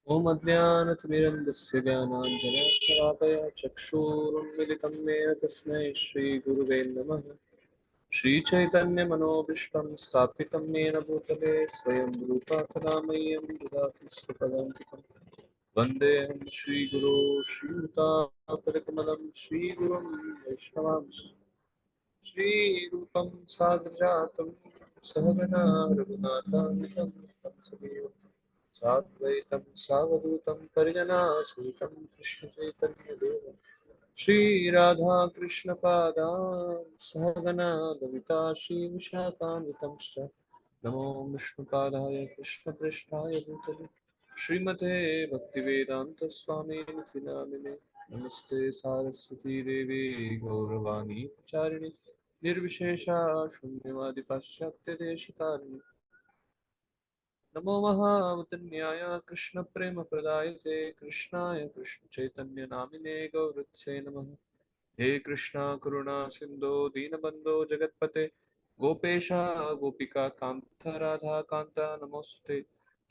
Om Adhyanathmirandasya Jnananjana Chakshurunmilitam Mena Tasmai Shri Guruve Namaha Shri Chaitanya Manobishtam Sthapitam Mena Bhutale Swayam Rupa Kadamayam Didati Swapadantikam Vandeham Shri Guru Shri Yuta Padakamalam Shri Gurum Vaishnavam Shri Rupam Sagrajatam Sahagana Raghunathanam Tamsadevam Sadvaitam Savadutam Parijana Sutam Krishna Chaitanya Deva Shri Radha Krishna Pada Sahagana Davita Shri Vishakanitamscha Namo Vishnu Padaya Krishna Prishtaya Bhutale Srimate Bhaktivedanta Swami Nithinamine Namaste Saraswati Devi Gauravani Charini Nirvishesha Shunyavadi Paschatya Deshikarini नमो महावतन्याय कृष्ण प्रेम प्रदायते कृष्णाय कृष्ण चैतन्य नामिने गौरत्से नमः हे कृष्णा करुणा सिंधो दीनबंधो जगतपते गोपेशा गोपिका कांत राधा कांता नमोस्तुते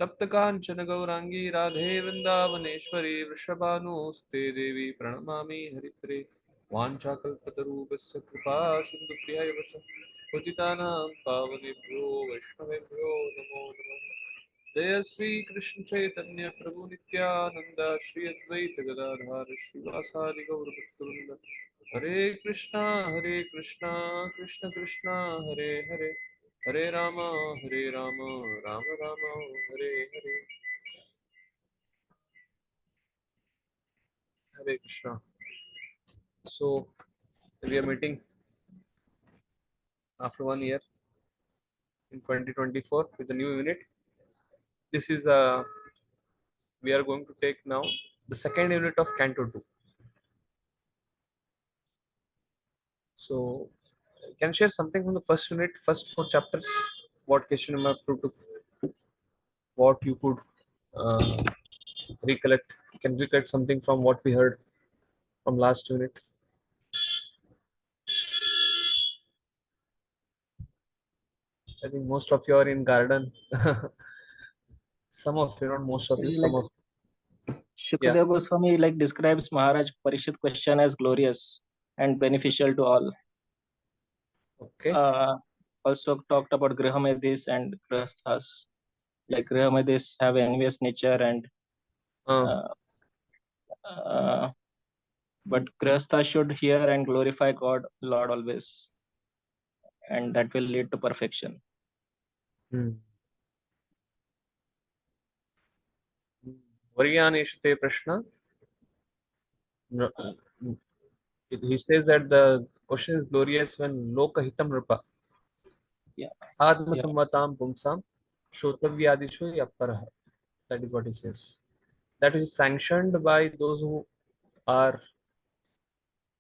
तप्त कांचन गौरांगी राधे वृंदावनेश्वरी वृषभानुसुते देवी प्रणमामि हरिप्रे वाञ्छाकल्पतरुभ्यश्च कृपा सिन्धुभ्यः वच पतितानां पावनेभ्यो वैष्णवेभ्यो नमो नमः जय श्री कृष्ण चैतन्य प्रभु नित्यानंद श्री अद्वैत गदाधर श्रीवासादि गौर भक्तवृंद हरे Krishna Krishna Krishna Hare Hare Hare Ram Ram Ram Hare Hare Hare Krishna. So we are meeting after 1 year in 2024 with a new unit. This is we are going to take now the second unit of Canto 2. So, can you share something from the first unit, first 4 chapters? What question you have to, what you could uh, recollect? Can you recollect something from what we heard from last unit? I think most of you are in garden. Some of you, not most of you, some Like of yeah. Shukadeva Goswami describes Maharaj Parishit question as glorious and beneficial to all. Okay. Also talked about Grihamedis and Grihasthas. Like Grihamedis have envious nature and uh, uh, but Grihastha should hear and glorify God, Lord always, and that will lead to perfection. Varyaneshate Prashna. No, he says that the question is glorious when Lokahitam Rupa. Yeah. Atma Samvatam Pumsam Shotavyadishu Yaparaha. That is what he says. That is sanctioned by those who are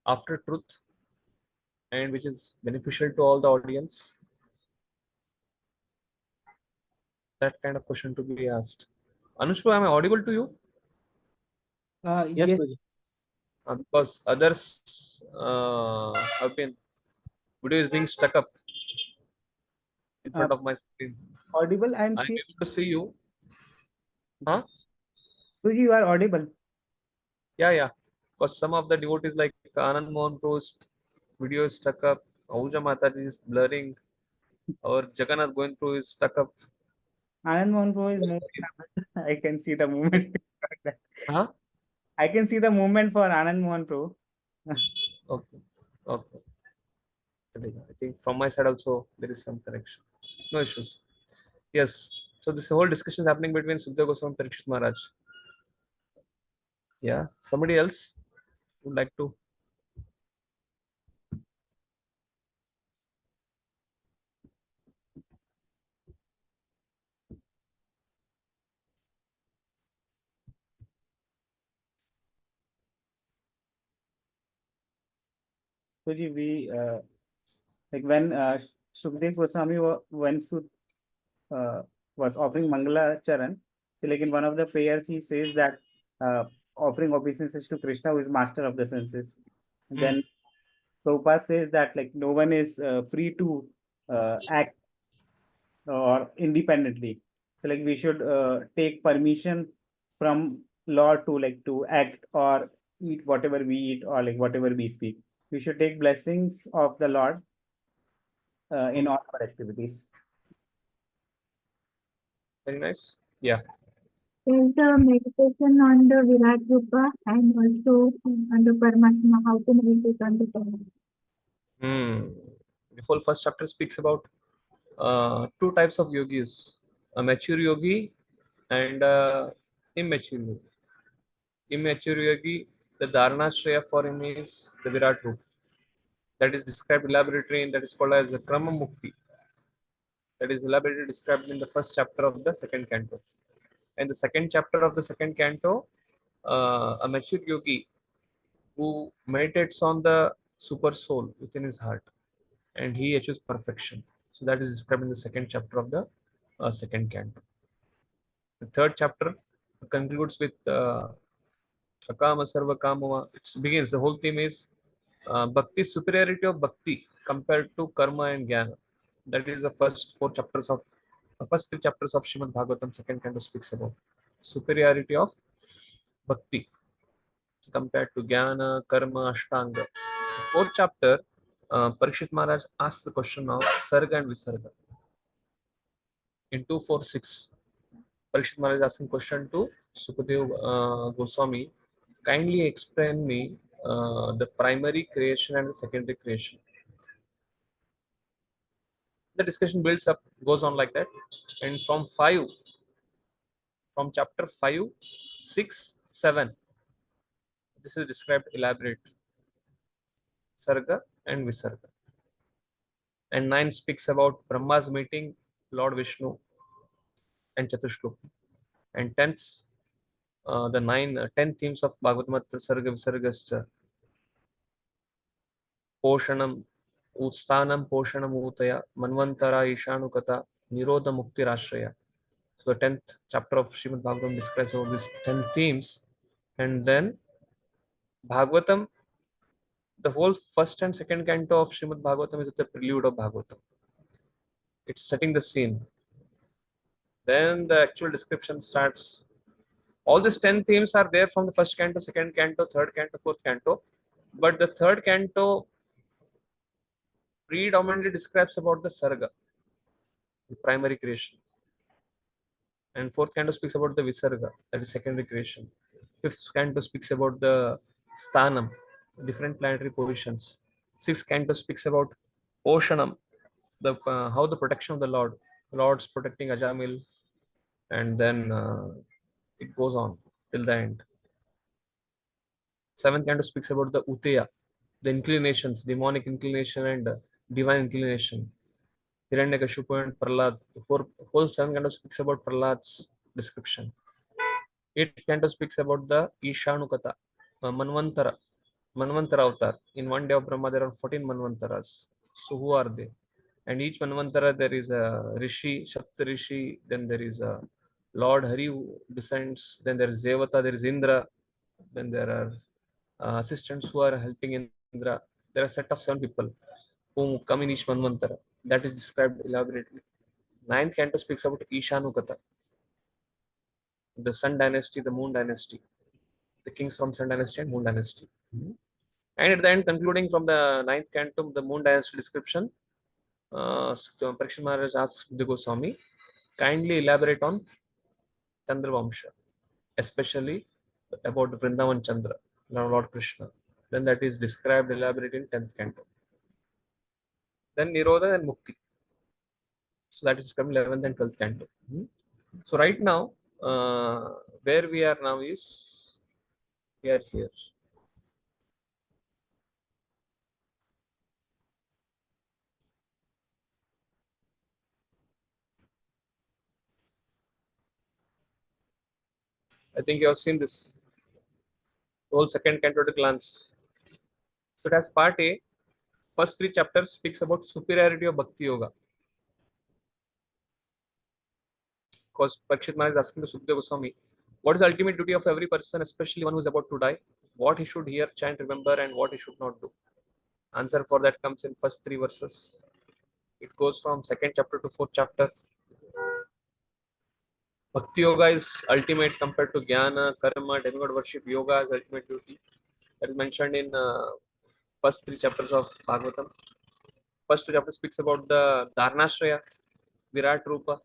after truth and which is beneficial to all the audience. That kind of question to be asked. Anushka, am I audible to you? Yes. Because others have been, video is being stuck up in front of my screen. Audible, I'm able to see you. Huh? So you are audible. Yeah. Because some of the devotees like Anand Mohan Post video is stuck up. Ahuja Mataji is blurring. Or Jagannath going through is stuck up. Anand Mohan Pro is moving. I can see the movement. Huh? I can see the movement for Anand Mohan Pro. Okay. I think from my side also there is some correction. No issues. Yes. So this whole discussion is happening between Sukhdeva Goswami and Parikshit Maharaj. Yeah. Somebody else would like to? So we like when Sukdev Goswami was offering Mangala Charan. So like in one of the prayers, he says that offering obeisances to Krishna, who is master of the senses. And then Prabhupada says that like no one is free to act or independently. So like we should take permission from Lord to to act or eat whatever we eat or whatever we speak. We should take blessings of the Lord in all our activities. Very nice. Yeah. There's a meditation on the Virat Rupa and also on the Paramatma, how to meditate on the Paramatma. The whole first chapter speaks about two types of yogis, a mature yogi and immature yogi. Immature yogi, the Dharanashraya for him is the Virat Rupa. That is described elaborately in that is called as the Krama Mukti. That is elaborately described in the first chapter of the second canto. And the second chapter of the second canto, a mature yogi who meditates on the super soul within his heart and he achieves perfection. So that is described in the second chapter of the second canto. The third chapter concludes with Akama Sarva Kamama. It begins, the whole theme is Bhakti, superiority of Bhakti compared to Karma and Jnana. That is the first first three chapters of Srimad Bhagavatam, second canto speaks about superiority of Bhakti compared to Jnana, Karma, Ashtanga. The fourth chapter, Parikshit Maharaj asks the question of Sarga and Visarga. In 246, Parikshit Maharaj is asking question to Sukadev Goswami, kindly explain me the primary creation and the secondary creation. The discussion builds up, goes on like that, and from chapter 5, 6, 7, this is described elaborate, Sarga and Visarga. And 9 speaks about Brahma's meeting Lord Vishnu and Chatushloki. And 10th, the 10 themes of Bhagavatamatra Sarga Visargascha, Poshanam, Utstanam, Poshanam Utaya, Manvantara, Ishanukata, Nirodha Mukti Rashraya. So the 10th chapter of Srimad Bhagavatam describes all these 10 themes. And then Bhagavatam, the whole first and second canto of Srimad Bhagavatam is the prelude of Bhagavatam. It's setting the scene. Then the actual description starts. All these 10 themes are there from the first canto, second canto, third canto, fourth canto. But the third canto predominantly describes about the Sarga, the primary creation. And fourth canto speaks about the Visarga, that is secondary creation. Fifth canto speaks about the Sthanam, different planetary positions. Sixth canto speaks about Oshanam, how the protection of the Lord's protecting Ajamil, and then it goes on till the end. Seventh canto speaks about the Uteya, the inclinations, demonic inclination and divine inclination. Hiranyakashipu and Prahlad. The whole seventh canto speaks about Prahlad's description. Eighth canto speaks about the Ishanukata, Manvantara avatar. In one day of Brahma, there are 14 Manvantaras. So who are they? And each Manvantara, there is a Rishi, Shapta Rishi, then there is a Lord Hari who descends, then there is Devata, there is Indra, then there are assistants who are helping Indra. There are a set of 7 people who come in each Manvantara. That is described elaborately. Ninth canto speaks about Ishanukata, the Sun dynasty, the Moon dynasty, the kings from Sun dynasty and Moon dynasty. And at the end, concluding from the ninth canto, the Moon dynasty description, Parikshit Maharaj asks the Goswami, kindly elaborate on Chandra Vamsha, especially about Vrindavan Chandra, Lord Krishna. Then that is described elaborately in 10th canto. Then Nirodha and Mukti. So that is described in 11th and 12th canto. So right now, where we are now is, we are here. I think you have seen this whole second canto at a glance. So it has part A. First 3 chapters speaks about superiority of Bhakti Yoga. Because Parikshit Maharaj is asking to Sukadeva Goswami, what is the ultimate duty of every person, especially one who is about to die? What he should hear, chant, remember, and what he should not do. Answer for that comes in first 3 verses. It goes from second chapter to fourth chapter. Bhakti yoga is ultimate compared to jnana, karma, demigod worship. Yoga is ultimate duty. That is mentioned in first 3 chapters of Bhagavatam. First 2 chapters speaks about the Dharnashraya, Virat Rupa,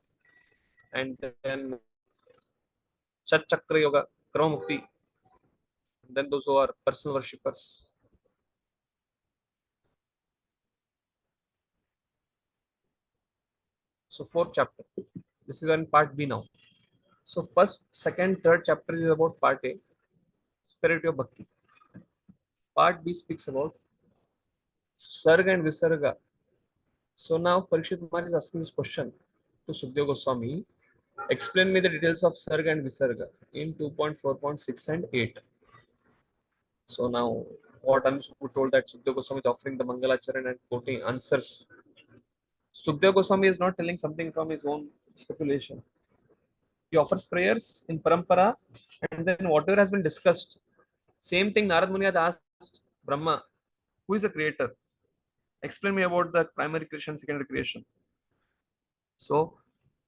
and then Shat Chakra Yoga, Krama Mukti, then those who are personal worshippers. So 4th chapter. This is in part B now. So first, second, third chapter is about part A, spirit of bhakti. Part B speaks about Sarga and Visarga. So now Parikshit Kumar is asking this question to Sukadeva Goswami. Explain me the details of Sarga and Visarga in 2.4.6 and 8. So now what Anushku told that Sukadeva Goswami is offering the Mangalacharan and quoting answers. Sukadeva Goswami is not telling something from his own speculation. He offers prayers in parampara, and then whatever has been discussed. Same thing Narad Muni had asked Brahma, who is the creator? Explain me about the primary creation, secondary creation. So,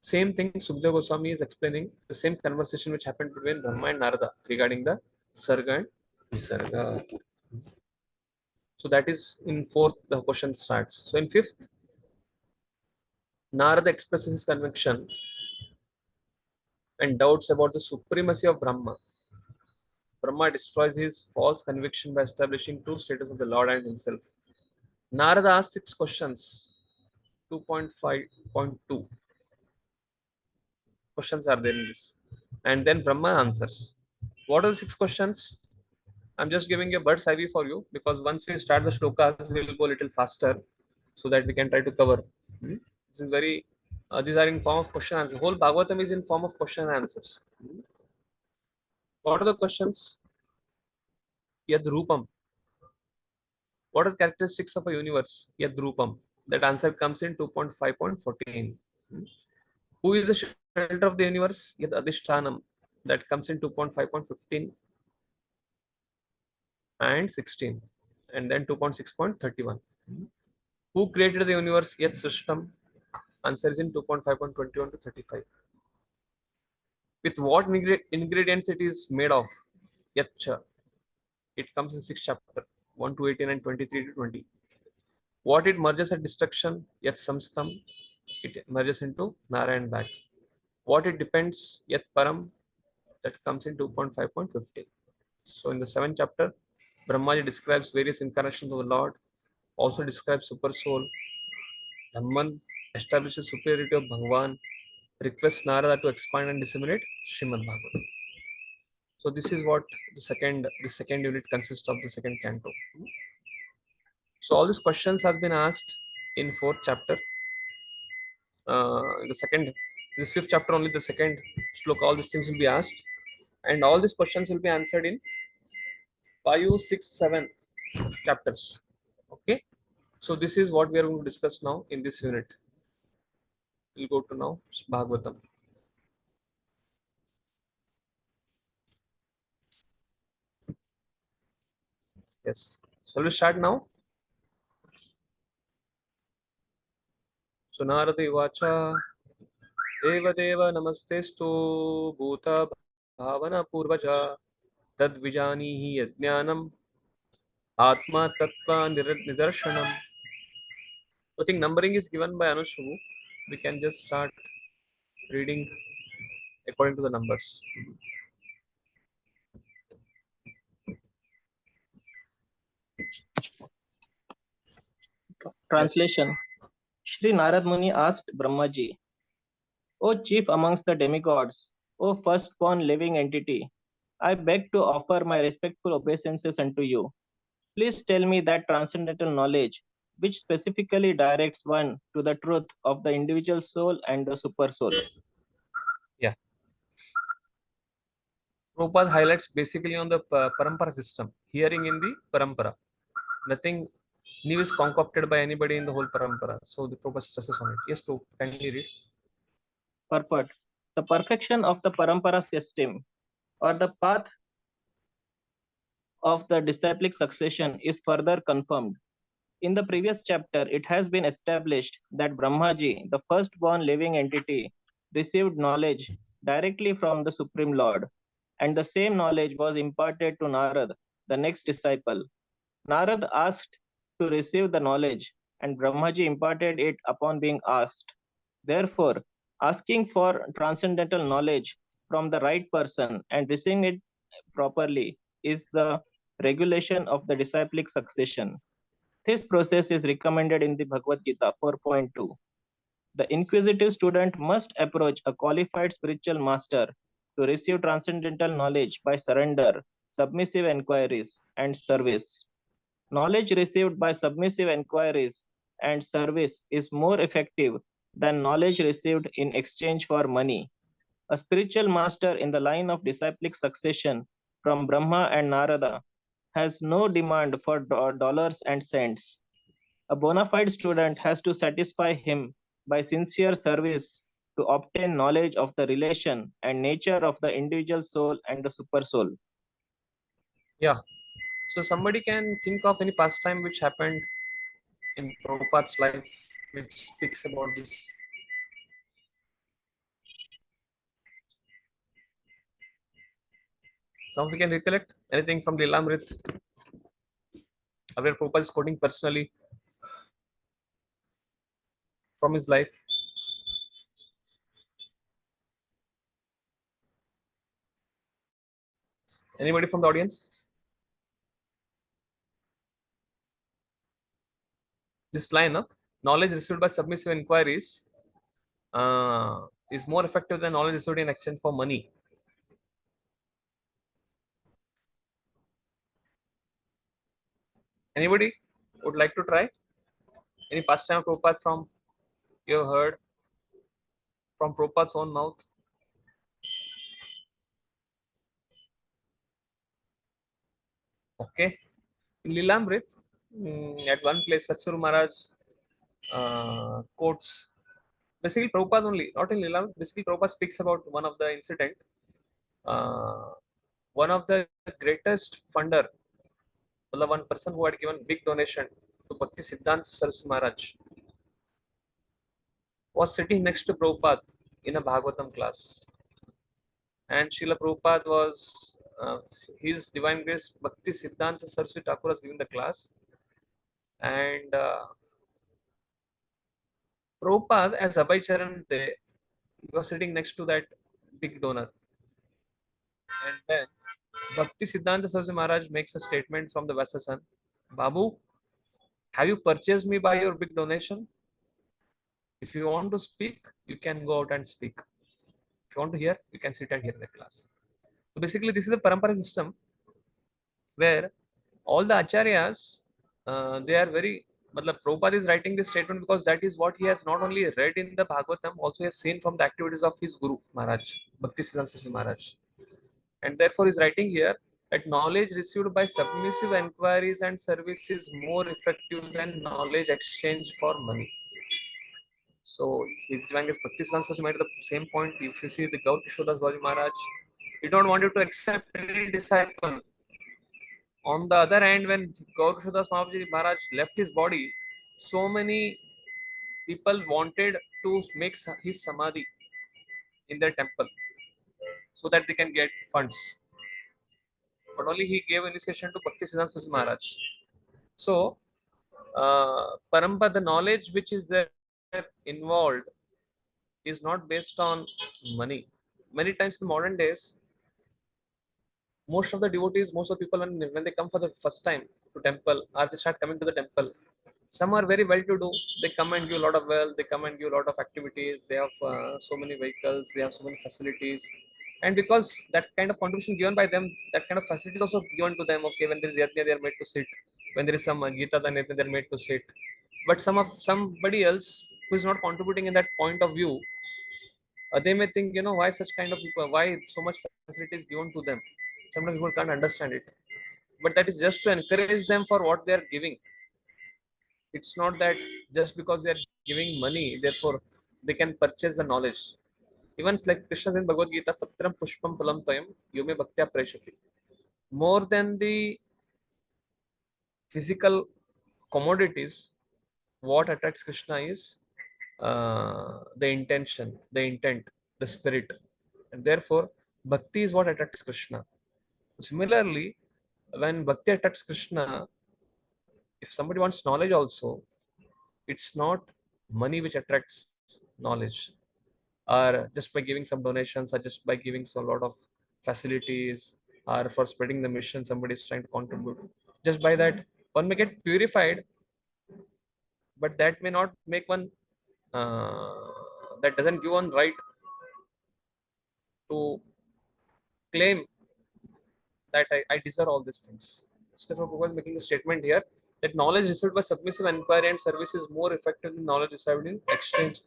same thing Sukadeva Goswami is explaining the same conversation which happened between Brahma and Narada regarding the Sarga and Visarga. So that is in 4th the question starts. So in 5th, Narada expresses his conviction and doubts about the supremacy of Brahma. Brahma destroys his false conviction by establishing 2 status of the Lord and himself. Narada asks 6 questions. 2.5.2 questions are there in this. And then Brahma answers. What are the 6 questions? I'm just giving you a bird's eye view for you, because once we start the shlokas, we will go a little faster so that we can try to cover. This is very, these are in form of question and answer. Whole Bhagavatam is in form of question and answers. What are the questions? Yad Rupam. What are the characteristics of a universe? Yad Rupam. That answer comes in 2.5.14. Who is the shelter of the universe? Yad Adhishtanam. That comes in 2.5.15 and 16. And then 2.6.31. Who created the universe? Yat Srishtam. Answer is in 2.5.21 to 35. With what ingredients it is made of? Yatcha. It comes in 6th chapter, 1 to 18 and 23 to 20. What it merges at destruction? Yat Samstam. It merges into Nara and back. What it depends? Yat Param. That comes in 2.5.15. So in the 7th chapter, Brahmaji describes various incarnations of the Lord, also describes super soul. Brahman establishes superiority of Bhagavan, requests Narada to expand and disseminate Srimad Bhagavatam. So this is what the second unit consists of, the second canto. So all these questions have been asked in 4th chapter. This 5th chapter only, the second shloka, all these things will be asked, and all these questions will be answered in 5, 6, 7 chapters. Okay, so this is what we are going to discuss now in this unit. We'll go to now Bhagavatam. Yes, so we'll start now. So Narada Vacha Devadeva Namastestu Bhuta Bhavana Purvaja Tad Vijanihi Yajnanam Atma Tattva Nidarshanam. I think numbering is given by Anushu. We can just start reading according to the numbers. Translation. Yes. Shri Narad Muni asked Brahmaji, O chief amongst the demigods, O firstborn living entity, I beg to offer my respectful obeisances unto you. Please tell me that transcendental knowledge which specifically directs one to the truth of the individual soul and the super soul. Yeah. Prabhupada highlights basically on the parampara system, hearing in the parampara. Nothing new is concocted by anybody in the whole parampara. So the Prabhupada stresses on it. Yes, Prabhupada, can you read? Purport. The perfection of the parampara system or the path of the disciplic succession is further confirmed. In the previous chapter, it has been established that Brahmaji, the firstborn living entity, received knowledge directly from the Supreme Lord, and the same knowledge was imparted to Narad, the next disciple. Narad asked to receive the knowledge, and Brahmaji imparted it upon being asked. Therefore, asking for transcendental knowledge from the right person and receiving it properly is the regulation of the disciplic succession. This process is recommended in the Bhagavad Gita 4.2. The inquisitive student must approach a qualified spiritual master to receive transcendental knowledge by surrender, submissive enquiries, and service. Knowledge received by submissive enquiries and service is more effective than knowledge received in exchange for money. A spiritual master in the line of disciplic succession from Brahma and Narada has no demand for dollars and cents. A bona fide student has to satisfy him by sincere service to obtain knowledge of the relation and nature of the individual soul and the super soul. Yeah. So somebody can think of any pastime which happened in Prabhupada's life which speaks about this. Some of you can recollect anything from the Ilamrit, where Prabhupada is quoting personally from his life. Anybody from the audience? This line of knowledge received by submissive inquiries is more effective than knowledge received in exchange for money. Anybody would like to try? Any pastime of Prabhupada from you have heard from Prabhupada's own mouth? Okay. In Lilamrit, at one place, Satsuru Maharaj quotes, basically Prabhupada only, not in Lilamrit, basically Prabhupada speaks about one of the incident. One of the greatest funder, one person who had given big donation to Bhaktivedanta Saraswati Maharaj, was sitting next to Prabhupada in a Bhagavatam class. And Srila Prabhupada was, his Divine Grace Bhakti Siddhanta Saraswati Thakur was giving the class. And Prabhupada, as Abhay Charan, he was sitting next to that big donor. And then Bhakti Siddhanta Saraswati Maharaj makes a statement from the Vasasan, Babu, have you purchased me by your big donation? If you want to speak, you can go out and speak. If you want to hear, you can sit and hear the class. So basically, this is a parampara system where all the acharyas, they are very, Prabhupada is writing this statement because that is what he has not only read in the Bhagavatam, also he has seen from the activities of his Guru Maharaj, Bhakti Siddhanta Saraswati Maharaj. And therefore, he is writing here that knowledge received by submissive enquiries and service is more effective than knowledge exchanged for money. So his divine is Bhakti Siddhanta made the same point. If you see the Gaur Kishodas Baji Maharaj, he don't want you to accept any disciple. On the other hand, when Gaur Kishodas Maharaj left his body, so many people wanted to make his samadhi in their temple so that they can get funds. But only he gave initiation to Bhakti Siddhanta Maharaj. So, Parampa, the knowledge which is there involved is not based on money. Many times in modern days, most of the devotees, most of the people, when they come for the first time to temple, or they start coming to the temple, some are very well-to-do. They come and give a lot of wealth. They come and give a lot of activities. They have so many vehicles. They have so many facilities. And because that kind of contribution given by them, that kind of facilities also given to them. Okay, when there is yajna, they are made to sit. When there is some Gita, then they are made to sit. But somebody else who is not contributing in that point of view, they may think, why such kind of people, why so much facilities given to them. Sometimes people can't understand it. But that is just to encourage them for what they are giving. It's not that just because they are giving money, therefore they can purchase the knowledge. Even like Krishna says in Bhagavad Gita, Patram Pushpam Palam Tayam Yume Bhaktya Preshati. More than the physical commodities, what attracts Krishna is the intention, the intent, the spirit. and therefore Bhakti is what attracts Krishna. Similarly, when Bhakti attracts Krishna, if somebody wants knowledge also, it's not money which attracts knowledge, or just by giving some donations, or just by giving some lot of facilities, or for spreading the mission somebody is trying to contribute. Just by that one may get purified, but that may not make one, that doesn't give one right to claim that I deserve all these things. So Prabhupada is making a statement here that knowledge received by submissive inquiry and service is more effective than knowledge received in exchange.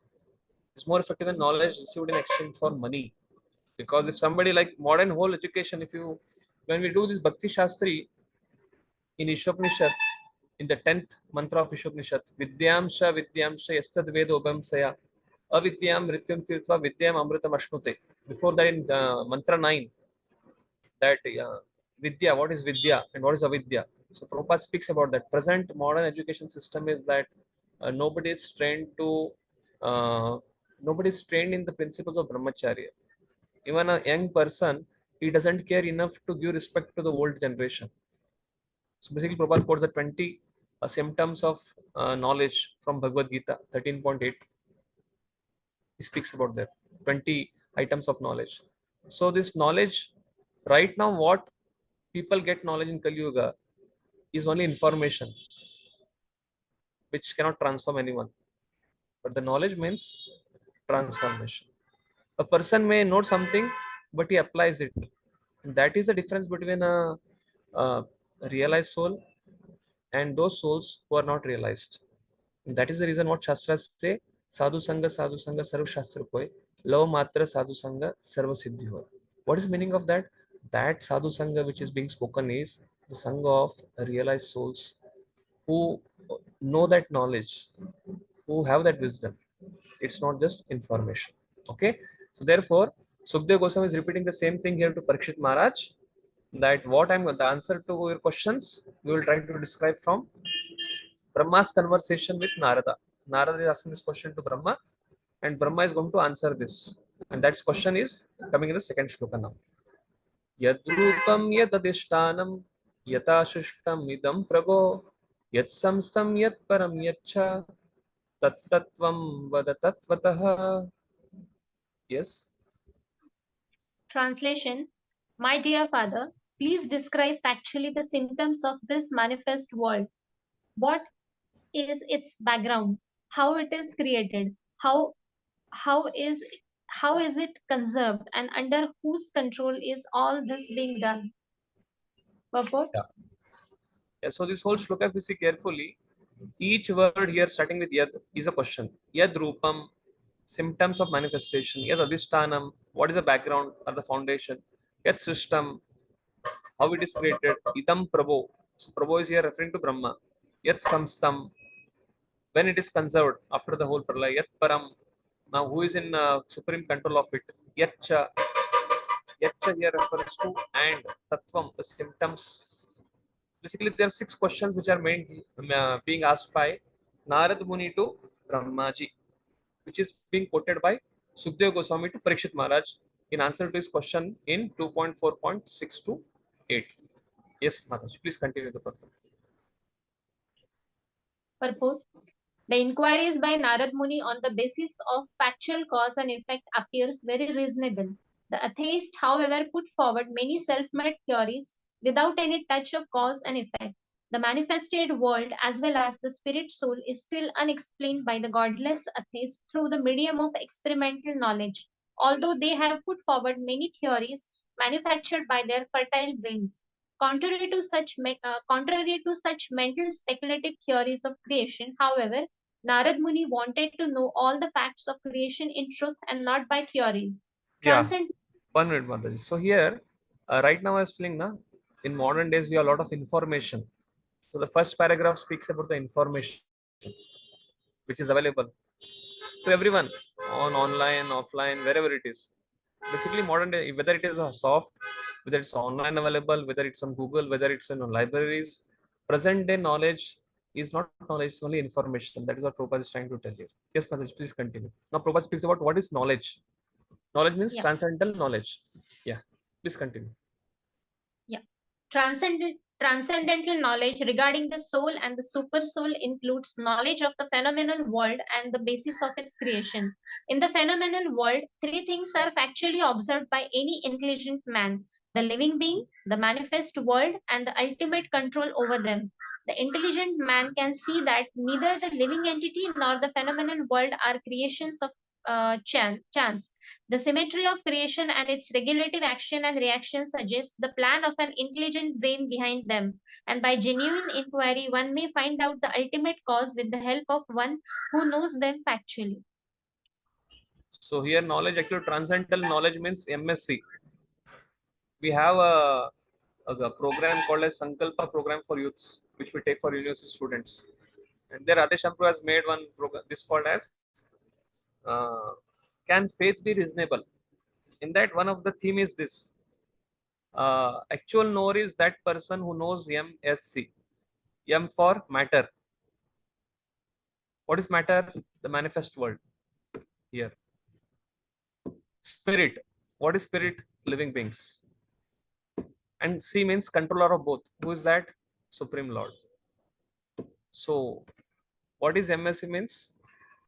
It's more effective than knowledge received in exchange for money. Because if somebody like modern whole education, when we do this Bhakti Shastri in Ishopnishad, in the 10th mantra of Ishopnishad, Vidyamsha Yastad Vedo Obamsaya Avidyam Rityam Tirtva Vidyam Amritam Ashnute. Before that in mantra 9, that Vidya, what is Vidya and what is Avidya? So Prabhupada speaks about that. Present modern education system is that nobody is trained in the principles of brahmacharya. Even a young person, he doesn't care enough to give respect to the old generation. So basically Prabhupada quotes the 20 symptoms of knowledge from Bhagavad Gita 13.8. He speaks about that 20 items of knowledge. So this knowledge, right now what people get knowledge in Kali Yuga is only information which cannot transform anyone. But the knowledge means transformation. A person may know something, but he applies it. And that is the difference between a realized soul and those souls who are not realized. And that is the reason what Shastras say, Sadhu Sangha Sarva Shastra Koi, Lava Matra Sadhu Sangha Sarva Siddhi Hoy. What is the meaning of that? That Sadhu Sangha which is being spoken is the Sangha of realized souls who know that knowledge, who have that wisdom. It's not just information. Okay. So therefore, Sukdev Goswami is repeating the same thing here to Parikshit Maharaj, that the answer to your questions, we will try to describe from Brahma's conversation with Narada. Narada is asking this question to Brahma, and Brahma is going to answer this. And that question is coming in the second shloka now. Yadrupam yadadishtanam yatashishtam idam prabho yat samstam yat param yatcha tattvam vadatatvatah. Yes. Translation: My dear father, please describe factually the symptoms of this manifest world. What is its background? How it is created? How is it conserved? And under whose control is all this being done? Purport? Yeah. So this whole shloka, if you see carefully, each word here starting with yad is a question. Yad rupam, symptoms of manifestation. Yad adhishtanam, what is the background or the foundation? Yad system, how it is created. Idam prabho. So prabho is here referring to Brahma. Yat samstam, when it is conserved after the whole pralaya. Yat param, now who is in supreme control of it. Yatcha, yatcha here refers to and tattvam, the symptoms. Basically, there are 6 questions which are being asked by Narad Muni to Brahmaji, which is being quoted by Sukdev Goswami to Parikshit Maharaj in answer to his question in 2.4.6 to 8. Yes, Maharaj, please continue the purport. Purport. The inquiries by Narad Muni on the basis of factual cause and effect appears very reasonable. The atheist, however, put forward many self-made theories without any touch of cause and effect. The manifested world as well as the spirit soul is still unexplained by the godless atheist through the medium of experimental knowledge, although they have put forward many theories manufactured by their fertile brains. Contrary to such mental speculative theories of creation, however, Narad Muni wanted to know all the facts of creation in truth and not by theories. Yeah, 1 minute, Mataji. So here, right now I was feeling, in modern days, we have a lot of information. So the first paragraph speaks about the information which is available to everyone on online, offline, wherever it is. Basically, modern day, whether it is a soft, whether it's online available, whether it's on Google, whether it's in libraries, present day knowledge is not knowledge, it's only information. That is what Prabhupada is trying to tell you. Yes, Mataji, please continue. Now Prabhupada speaks about what is knowledge. Knowledge means Yeah. transcendental knowledge. Yeah, please continue. Transcendental knowledge regarding the soul and the super soul includes knowledge of the phenomenal world and the basis of its creation. In the phenomenal world, three things are factually observed by any intelligent man: the living being, the manifest world, and the ultimate control over them. The intelligent man can see that neither the living entity nor the phenomenal world are creations of chance. The symmetry of creation and its regulative action and reaction suggest the plan of an intelligent brain behind them, and by genuine inquiry, one may find out the ultimate cause with the help of one who knows them factually. So here knowledge, actually transcendental knowledge means MSc. We have a program called as Sankalpa program for youths, which we take for university students. And there Adeshampur has made one program, this called as Can Faith Be Reasonable? In that, one of the theme is this. Actual knower is that person who knows MSc. M for matter. What is matter? The manifest world. Here. Spirit. What is spirit? Living beings. And C means controller of both. Who is that? Supreme Lord. So, what is MSc means?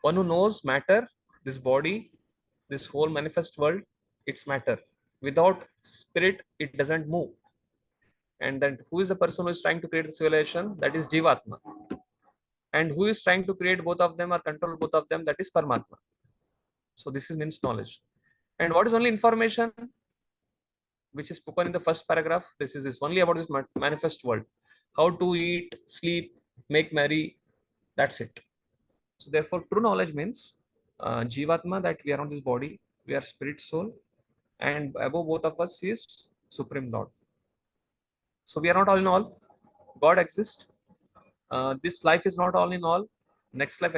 One who knows matter, this body, this whole manifest world, it's matter. Without spirit, it doesn't move. And then who is the person who is trying to create the civilization? That is Jivatma. And who is trying to create both of them or control both of them? That is Paramatma. So this is means knowledge. And what is only information? Which is spoken in the first paragraph. This is only about this manifest world. How to eat, sleep, make merry. That's it. So therefore, true knowledge means Jivatma, that we are not this body, we are spirit soul, and above both of us is Supreme Lord. So we are not all in all. God exists. This life is not all in all. Next life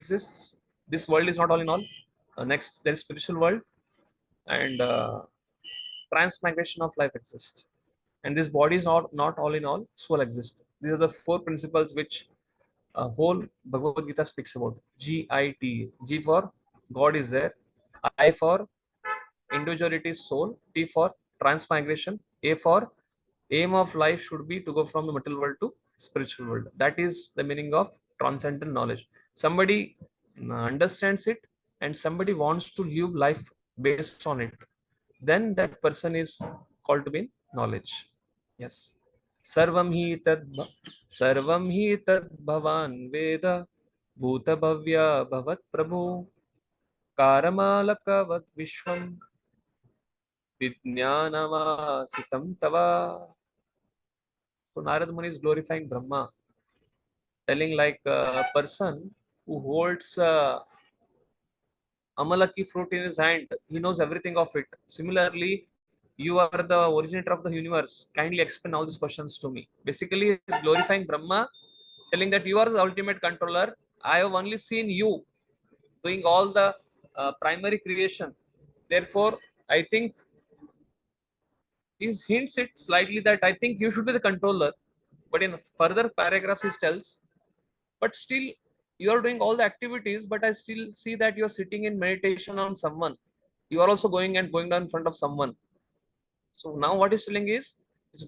exists. This world is not all in all. Next, there is spiritual world, and transmigration of life exists. And this body is not all in all. Soul exists. These are the four principles which whole Bhagavad Gita speaks about. GIT. G for God is there. I for individuality is soul. T for transmigration. A for aim of life should be to go from the material world to spiritual world. That is the meaning of transcendental knowledge. Somebody understands it and somebody wants to live life based on it. Then that person is called to be knowledge. Yes. Sarvam hi tad bhavan veda bhuta bhavya bhavat prabhu karamalakavat vishwam vijnanavasitam tava. So Narad Muni is glorifying Brahma, telling like a person who holds Amalaki fruit in his hand, he knows everything of it. Similarly, you are the originator of the universe. Kindly explain all these questions to me. Basically, he is glorifying Brahma, telling that you are the ultimate controller. I have only seen you doing all the primary creation. Therefore, I think he hints it slightly that I think you should be the controller. But in further paragraphs, he tells, but still you are doing all the activities, but I still see that you are sitting in meditation on someone. You are also going down in front of someone. So now what he's telling is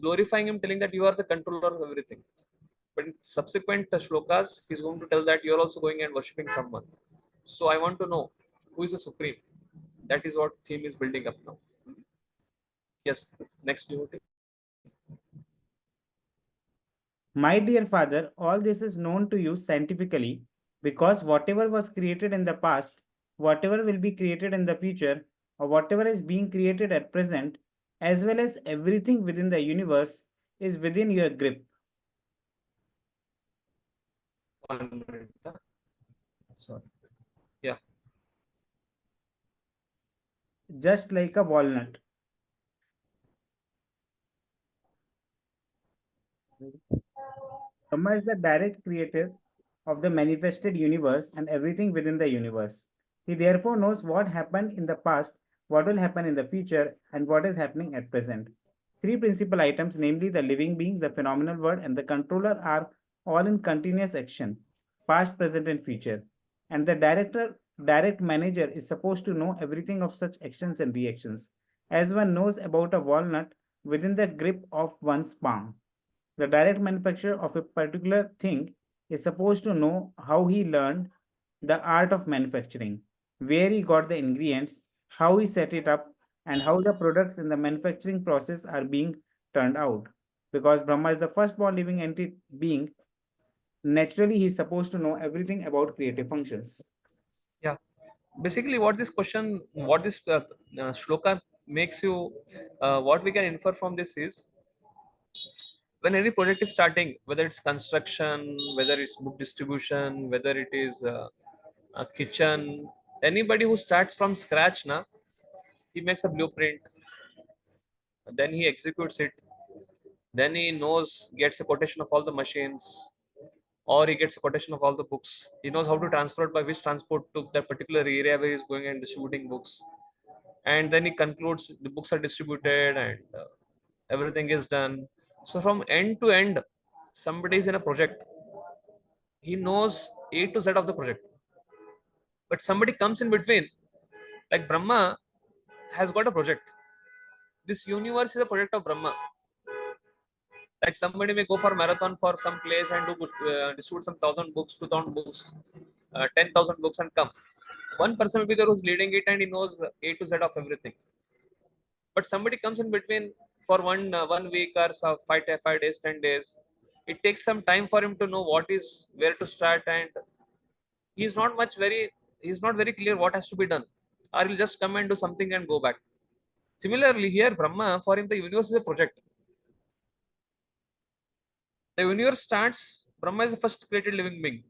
glorifying him, telling that you are the controller of everything. But in subsequent shlokas, he's going to tell that you are also going and worshipping someone. So I want to know who is the supreme. That is what theme is building up now. Yes, next devotee. My dear father, all this is known to you scientifically because whatever was created in the past, whatever will be created in the future, or whatever is being created at present, as well as everything within the universe, is within your grip. 1 minute. Sorry. Yeah. Just like a walnut. Brahma is the direct creator of the manifested universe and everything within the universe. He therefore knows what happened in the past, what will happen in the future, and what is happening at present. Three principal items, namely the living beings, the phenomenal world, and the controller, are all in continuous action, past, present, and future. And the director direct manager is supposed to know everything of such actions and reactions, as one knows about a walnut within the grip of one's palm. The direct manufacturer of a particular thing is supposed to know how he learned the art of manufacturing, where he got the ingredients, how he set it up, and how the products in the manufacturing process are being turned out. Because Brahma is the firstborn living entity being, naturally he is supposed to know everything about creative functions. Yeah. Basically, what this question, what this shloka makes you, what we can infer from this is, when any project is starting, whether it's construction, whether it's book distribution, whether it is a kitchen, anybody who starts from scratch, na, he makes a blueprint, then he executes it, then he knows, gets a quotation of all the machines, or he gets a quotation of all the books. He knows how to transfer it by which transport to that particular area where he's going and distributing books. And then he concludes the books are distributed and everything is done. So from end to end, somebody is in a project. He knows A to Z of the project. But somebody comes in between, like Brahma has got a project. This universe is a project of Brahma. Like somebody may go for marathon for some place and do distribute some 1,000 books, 2,000 books, 10,000 books and come. One person will be there who's leading it and he knows A to Z of everything. But somebody comes in between for 1 week or so, 5 days, 10 days. It takes some time for him to know what is where to start, and he's not he's not very clear what has to be done, or he'll just come and do something and go back. Similarly, here Brahma, for him the universe is a project. The universe starts, Brahma is the first created living being,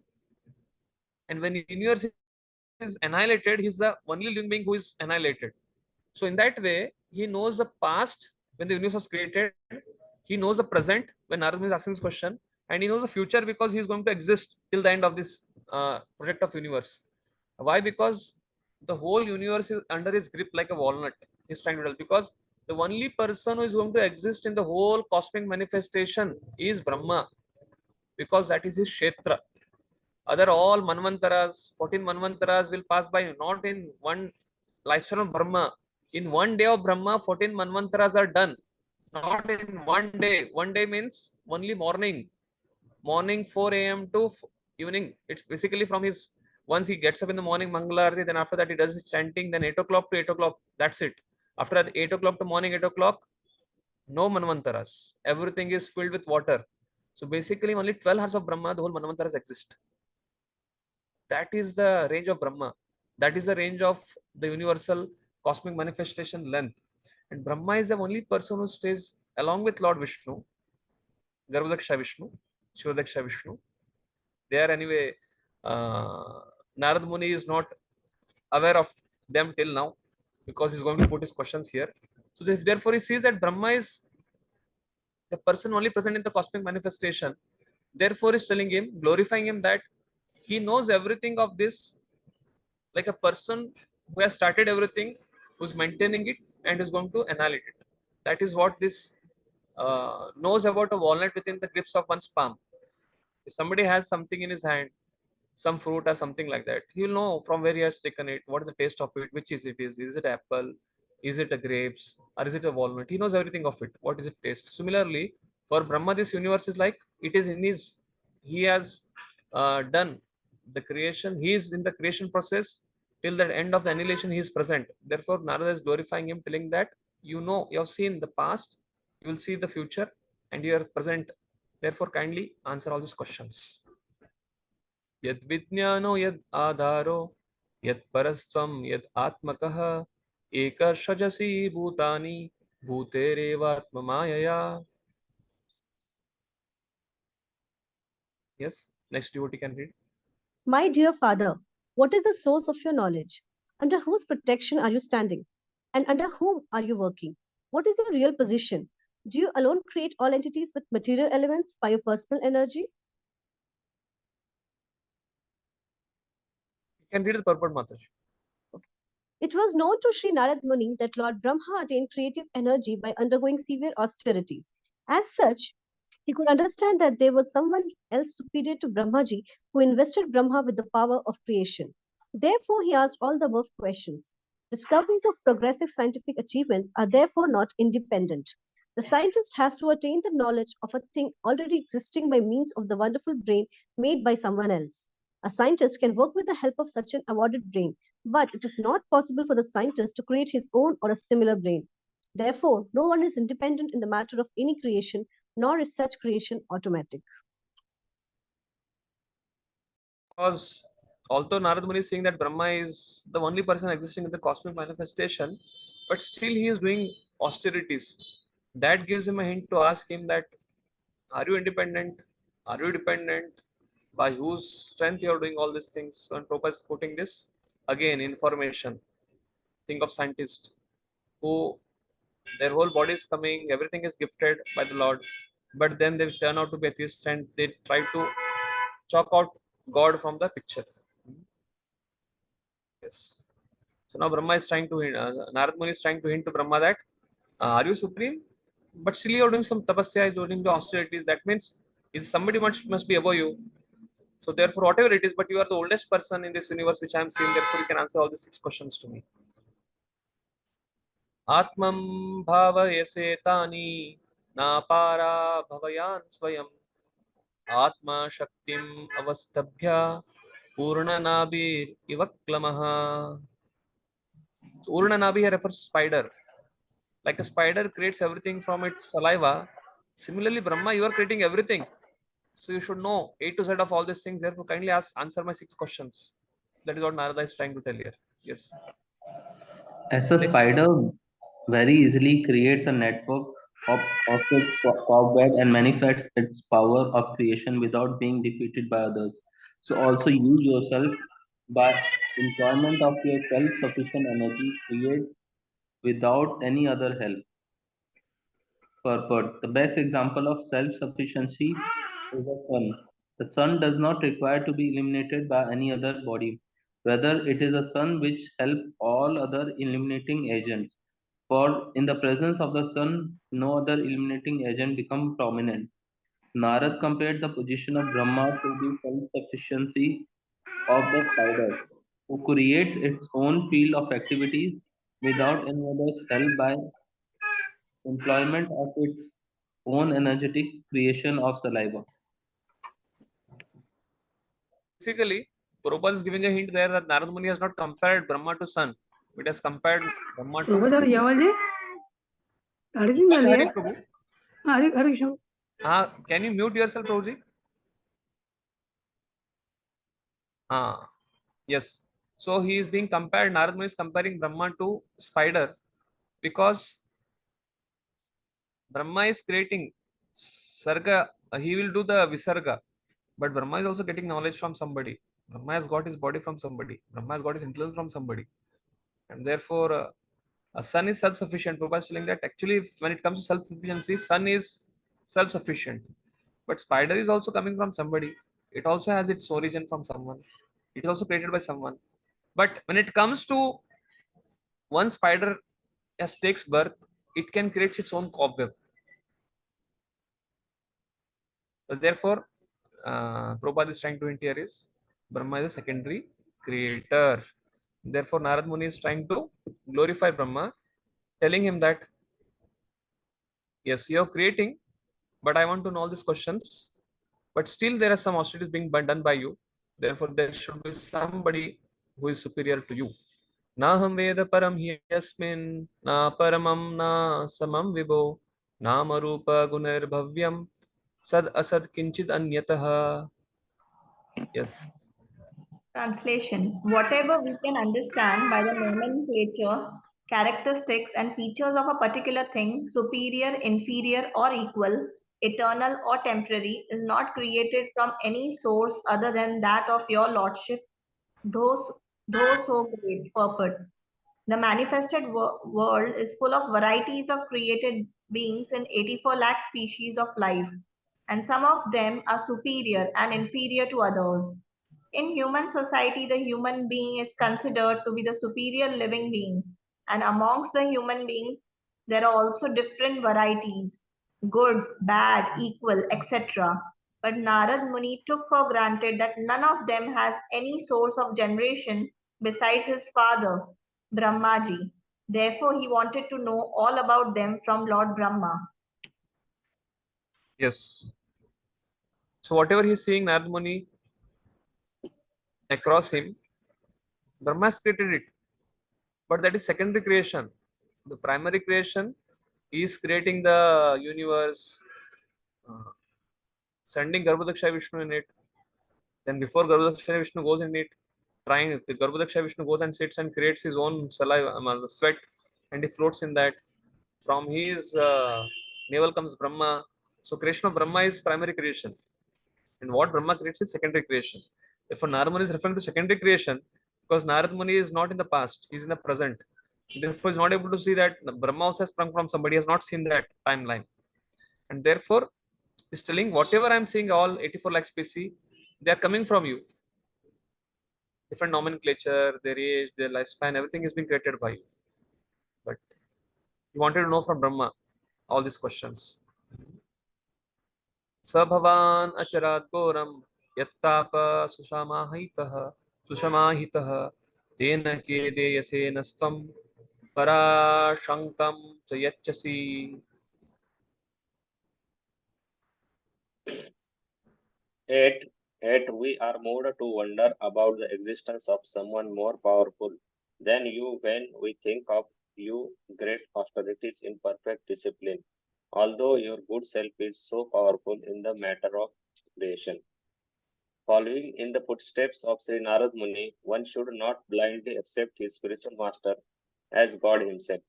and when the universe is annihilated, he's the only living being who is annihilated. So in that way, he knows the past when the universe was created. He knows the present when Narada is asking this question, and he knows the future because he is going to exist till the end of this project of universe. Why? Because the whole universe is under his grip like a walnut. He's trying to tell, because the only person who is going to exist in the whole cosmic manifestation is Brahma, because that is his kshetra. Other all manvantaras, 14 manvantaras will pass by, not in one lifetime of Brahma. In one day of Brahma, 14 manvantaras are done. Not in one day. One day means only morning. Morning 4 a.m. to evening. It's basically from his, once he gets up in the morning, Mangalarti, then after that he does his chanting, then 8 o'clock to 8 o'clock. That's it. After that, 8 o'clock to morning, 8 o'clock, no manvantaras. Everything is filled with water. So basically, only 12 hours of Brahma, the whole manvantaras exist. That is the range of Brahma. That is the range of the universal cosmic manifestation length. And Brahma is the only person who stays along with Lord Vishnu, Garbhodaksha Vishnu, Shivadaksha Vishnu. They are anyway, Narad Muni is not aware of them till now because he's going to put his questions here. So therefore he sees that Brahma is the person only present in the cosmic manifestation. Therefore he's telling him, glorifying him, that he knows everything of this like a person who has started everything, who's maintaining it, and is going to annihilate it. That is what this knows about a walnut within the grips of one's palm. If somebody has something in his hand, some fruit or something like that, he will know from where he has taken it, what is the taste of it, which is it is. Is it apple? Is it a grapes? Or is it a walnut? He knows everything of it. What is it taste? Similarly, for Brahma, this universe is like, it is in his, he has done the creation. He is in the creation process. Till the end of the annihilation, he is present. Therefore, Narada is glorifying him, telling that, you know, you have seen the past, you will see the future, and you are present. Therefore, kindly answer all these questions. Yad Vijnano Yad Adharo Yad Parastvam Yad Atmakaha Ekashajasi Bhutani Bhuterevatma Mayaya. Yes, next devotee can read. My dear father, what is the source of your knowledge? Under whose protection are you standing? And under whom are you working? What is your real position? Do you alone create all entities with material elements by your personal energy? You can read the purport, Mataji. Okay. It was known to Sri Narad Muni that Lord Brahma attained creative energy by undergoing severe austerities. As such, he could understand that there was someone else superior to Brahmaji who invested Brahma with the power of creation. Therefore, he asked all the above questions. Discoveries of progressive scientific achievements are therefore not independent. The scientist has to attain the knowledge of a thing already existing by means of the wonderful brain made by someone else. A scientist can work with the help of such an awarded brain, but it is not possible for the scientist to create his own or a similar brain. Therefore, no one is independent in the matter of any creation, nor is such creation automatic. Because although Narad Muni is saying that Brahma is the only person existing in the cosmic manifestation, but still he is doing austerities. That gives him a hint to ask him that, are you independent? Are you dependent? By whose strength you are doing all these things? When Prabhupada is quoting this, again, information. Think of scientists who their whole body is coming, everything is gifted by the Lord, but then they turn out to be atheists and they try to chalk out God from the picture. Yes. So now Brahma is trying to hint, Narad Muni is trying to hint to Brahma that, are you supreme? But still you are doing some tapasya, you are doing the austerities. That means is somebody must be above you. So therefore, whatever it is, but you are the oldest person in this universe which I am seeing. Therefore, you can answer all these 6 questions to me. Atmam bhavayase tani napara bhavayan swayam atma shaktim avastabhya purnanabir ivaklamaha. So Urnanabi here refers to spider. Like a spider creates everything from its saliva. Similarly, Brahma, you are creating everything. So you should know A to Z of all these things. Therefore, kindly answer my 6 questions. That is what Narada is trying to tell here. Yes. As a spider very easily creates a network of its cobweb and manifests its power of creation without being defeated by others. So also you yourself, by employment of your self-sufficient energy, create without any other help. Purport. The best example of self-sufficiency is the sun. The sun does not require to be illuminated by any other body. Rather, it is the sun which helps all other illuminating agents. For in the presence of the sun, no other illuminating agent becomes prominent. Narad compared the position of Brahma to the self-sufficiency of the spider, who creates its own field of activities without any other's help by employment of its own energetic creation of saliva. Basically, Prabhupada is giving a hint there that Narada Muni has not compared Brahma to sun. It has compared Brahma to. Hare Prabhu. Can you mute yourself, Prabhuji? Yes. So he is being compared. Narada Muni is comparing Brahma to spider because Brahma is creating sarga. He will do the visarga, but Brahma is also getting knowledge from somebody. Brahma has got his body from somebody. Brahma has got his intelligence from somebody, and therefore a sun is self-sufficient. Prabhupada is telling that actually when it comes to self-sufficiency, sun is self-sufficient, but spider is also coming from somebody. It also has its origin from someone. It is also created by someone. But when it comes to one spider as takes birth, it can create its own cobweb. So therefore, Prabhupada is trying to hint here is Brahma is a secondary creator. Therefore, Narad Muni is trying to glorify Brahma, telling him that yes, you are creating, but I want to know all these questions. But still, there are some austerities being done by you. Therefore, there should be somebody who is superior to you. Naham Veda Param Hyasmin, Na Paramam Na Samam Vibho, Nama Rupa Gunar Bhavyam, Sad Asad Kinchid Anyataha. Yes. Translation. Whatever we can understand by the nomenclature, characteristics, and features of a particular thing, superior, inferior, or equal, eternal or temporary, is not created from any source other than that of your lordship, though so great purport. The manifested world is full of varieties of created beings in 84 lakh species of life, and some of them are superior and inferior to others. In human society, the human being is considered to be the superior living being, and amongst the human beings, there are also different varieties, good, bad, equal, etc. But Narad Muni took for granted that none of them has any source of generation besides his father, Brahmaji. Therefore, he wanted to know all about them from Lord Brahma. Yes. So whatever he's seeing Narad Muni across him, Brahma has created it. But that is secondary creation. The primary creation is creating the universe, uh, sending Garbhodaksha Vishnu in it. Then before Garbhodaksha Vishnu goes in it, trying the Garbhodaksha Vishnu goes and sits and creates his own saliva, sweat, and he floats in that. From his navel comes Brahma. So creation of Brahma is primary creation, and what Brahma creates is secondary creation. Therefore, Narad Muni is referring to secondary creation because Narad Muni is not in the past; he is in the present. Therefore, he is not able to see that Brahma also has sprung from somebody. He has not seen that timeline, and therefore, he's telling whatever I'm seeing, all 84 lakh species, they are coming from you. Different nomenclature, their age, their lifespan, everything is being created by you. But he wanted to know from Brahma all these questions. Sabhavan acharat goram yattapa sushamahitah tena kede yasena stvam parashankam chayachasi. Yet we are moved to wonder about the existence of someone more powerful than you when we think of you great austerities in perfect discipline, although your good self is so powerful in the matter of creation. Following in the footsteps of Sri Narad Muni, one should not blindly accept his spiritual master as God himself.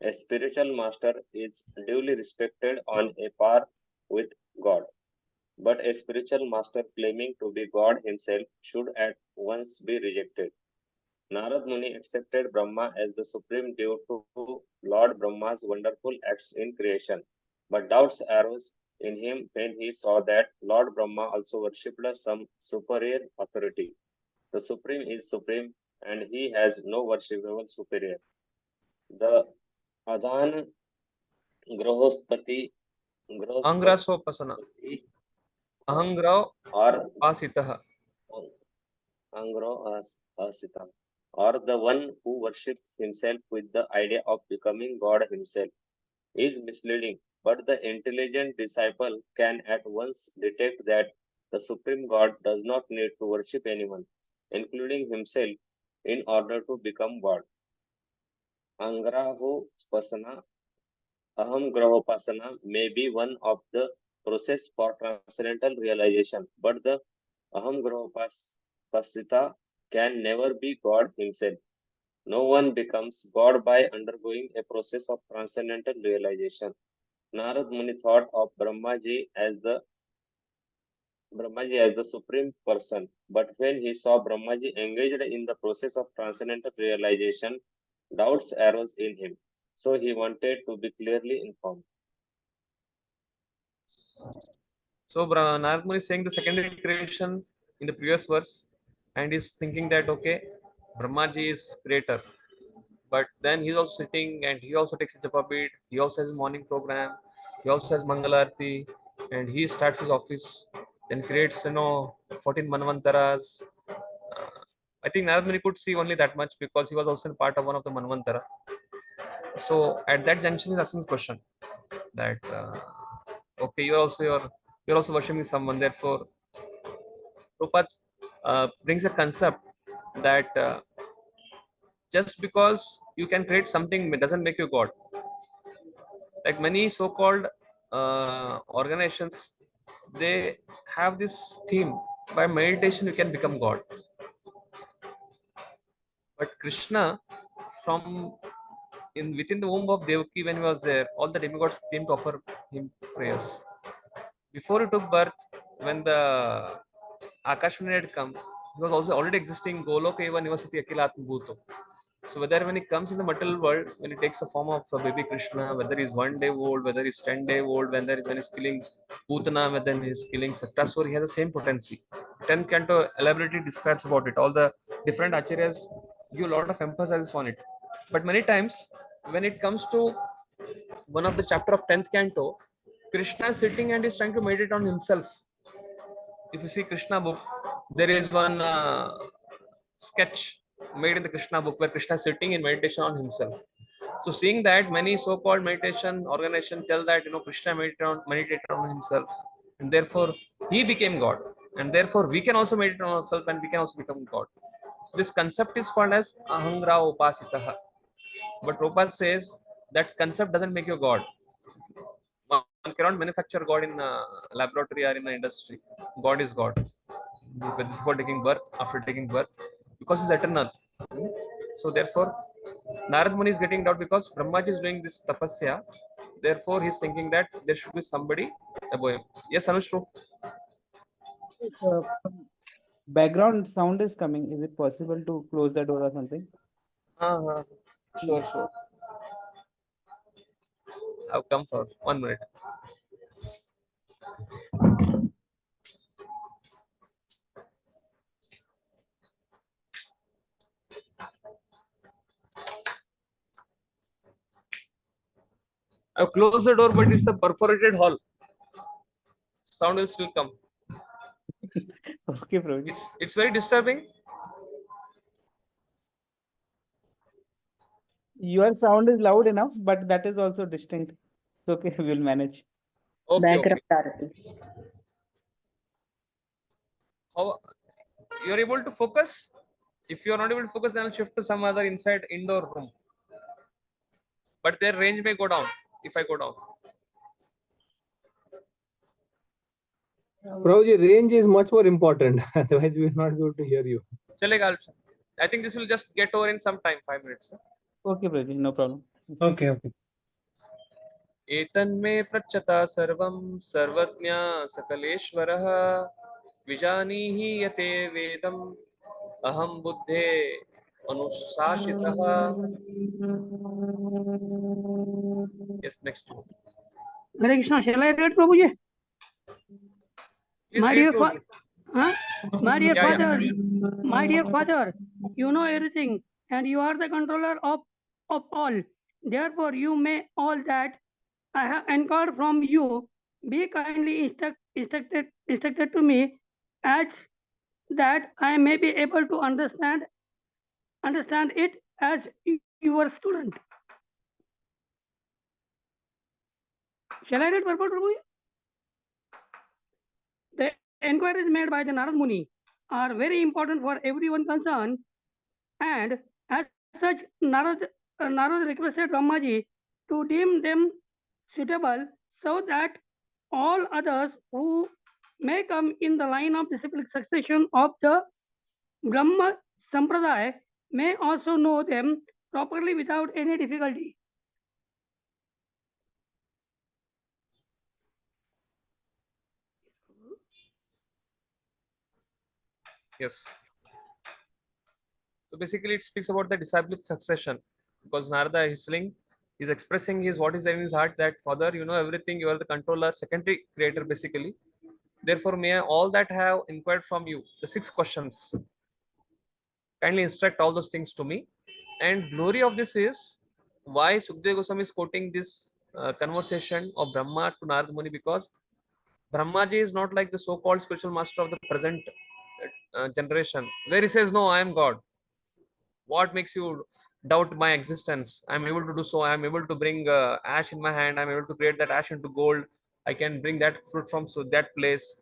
A spiritual master is duly respected on a par with God. But a spiritual master claiming to be God himself should at once be rejected. Narad Muni accepted Brahma as the supreme due to Lord Brahma's wonderful acts in creation, but doubts arose in him when he saw that Lord Brahma also worshipped some superior authority. The supreme is supreme and he has no worshipable superior. The Adhan Grahospati Angrasopasana. Ahangra or pasitah. Asita, or the one who worships himself with the idea of becoming God himself, is misleading, but the intelligent disciple can at once detect that the Supreme God does not need to worship anyone, including himself, in order to become God. Angrahopasana, Ahamgrahopasana may be one of the process for transcendental realization, but the Ahamgrahopasita can never be God himself. No one becomes God by undergoing a process of transcendental realization. Narad Muni thought of Brahmaji as the supreme person, but when he saw Brahmaji engaged in the process of transcendental realization, doubts arose in him. So he wanted to be clearly informed. So Narad Muni is saying the secondary creation in the previous verse, and he's thinking that okay, Brahmaji is greater. But then he's also sitting and he also takes a japa beat. He also has his morning program. He also has Mangalarti, and he starts his office. Then creates 14 Manvantaras. I think Narad Muni could see only that much because he was also part of one of the Manvantara. So at that junction, he's asking this question that okay, you're also worshiping someone. Therefore, Prabhupada brings a concept that just because you can create something doesn't make you God. Like many so-called organizations, they have this theme: by meditation you can become God. But Krishna, from within the womb of Devaki, when he was there, all the demigods came to offer him prayers. Before he took birth, when the Akashvani had come, he was also already existing Goloka Eva Nivasati Akilatma Bhuto. So whether when he comes in the material world, when he takes the form of a baby Krishna, whether he's 1 day old, whether he's 10 day old, whether when he's killing Putana, whether he's killing Saktasur, he has the same potency. 10th canto elaborately describes about it. All the different acharyas give a lot of emphasis on it. But many times when it comes to one of the chapter of 10th canto, Krishna is sitting and is trying to meditate on himself. If you see Krishna book, there is one sketch made in the Krishna book where Krishna is sitting in meditation on himself. So seeing that many so-called meditation organizations tell that Krishna meditated on himself, and therefore he became God, and therefore we can also meditate on ourselves and we can also become God. This concept is called as ahangra upasitaha. But Prabhupada says that concept doesn't make you God. One cannot manufacture God in a laboratory or in the industry. God is God before taking birth, after taking birth, because he's eternal. So therefore, Narad Muni is getting doubt because Brahmaji is doing this tapasya. Therefore, he's thinking that there should be somebody above him. Yes, Anush. Background sound is coming. Is it possible to close the door or something? Sure, sure. I've come for 1 minute. I've closed the door, but it's a perforated hall. Sound will still come. Okay, Prabhuji. It's very disturbing. Your sound is loud enough, but that is also distinct. It's okay, we'll manage. Okay, Background okay. Arati. How you're able to focus? If you're not able to focus, then I'll shift to some other inside indoor room. But their range may go down if I go down. Prabhuji, range is much more important. Otherwise, we will not be able to hear you. Chalega, I think this will just get over in some time, 5 minutes. Okay, Prabhuji, no problem. Okay, okay. एतन्मे पृच्छता सर्वं सर्वज्ञ सकलेश्वरः विजानीहि यते वेदम् अहं बुद्धे अनुशासितः. Yes, next. Hare Krishna. Shall I read, Prabhuji? Please My read dear Prabhuji. my dear Yeah, father, yeah. my dear father, you know everything, and you are the controller of all. Therefore, you may all that I have inquired from you be kindly instructed to me, as that I may be able to understand it as your student. Shall I read purport, Prabhuji? The inquiries made by the Narad Muni are very important for everyone concerned, and as such, Narad requested Brahmaji to deem them suitable so that all others who may come in the line of disciplic succession of the Brahma Sampradaya may also know them properly without any difficulty. Yes. So basically, it speaks about the disciplic succession, because Narada is saying, he's expressing what is in his heart, that Father, you know everything, you are the controller, secondary creator basically. Therefore, may I all that have inquired from you, the 6 questions, kindly instruct all those things to me. And glory of this is why Sukadeva Goswami is quoting this conversation of Brahma to Narada Muni, because Brahmaji is not like the so-called spiritual master of the present generation, where he says, no, I am God. What makes you doubt my existence? I'm able to do so. I'm able to bring ash in my hand. I'm able to create that ash into gold. I can bring that fruit from that place.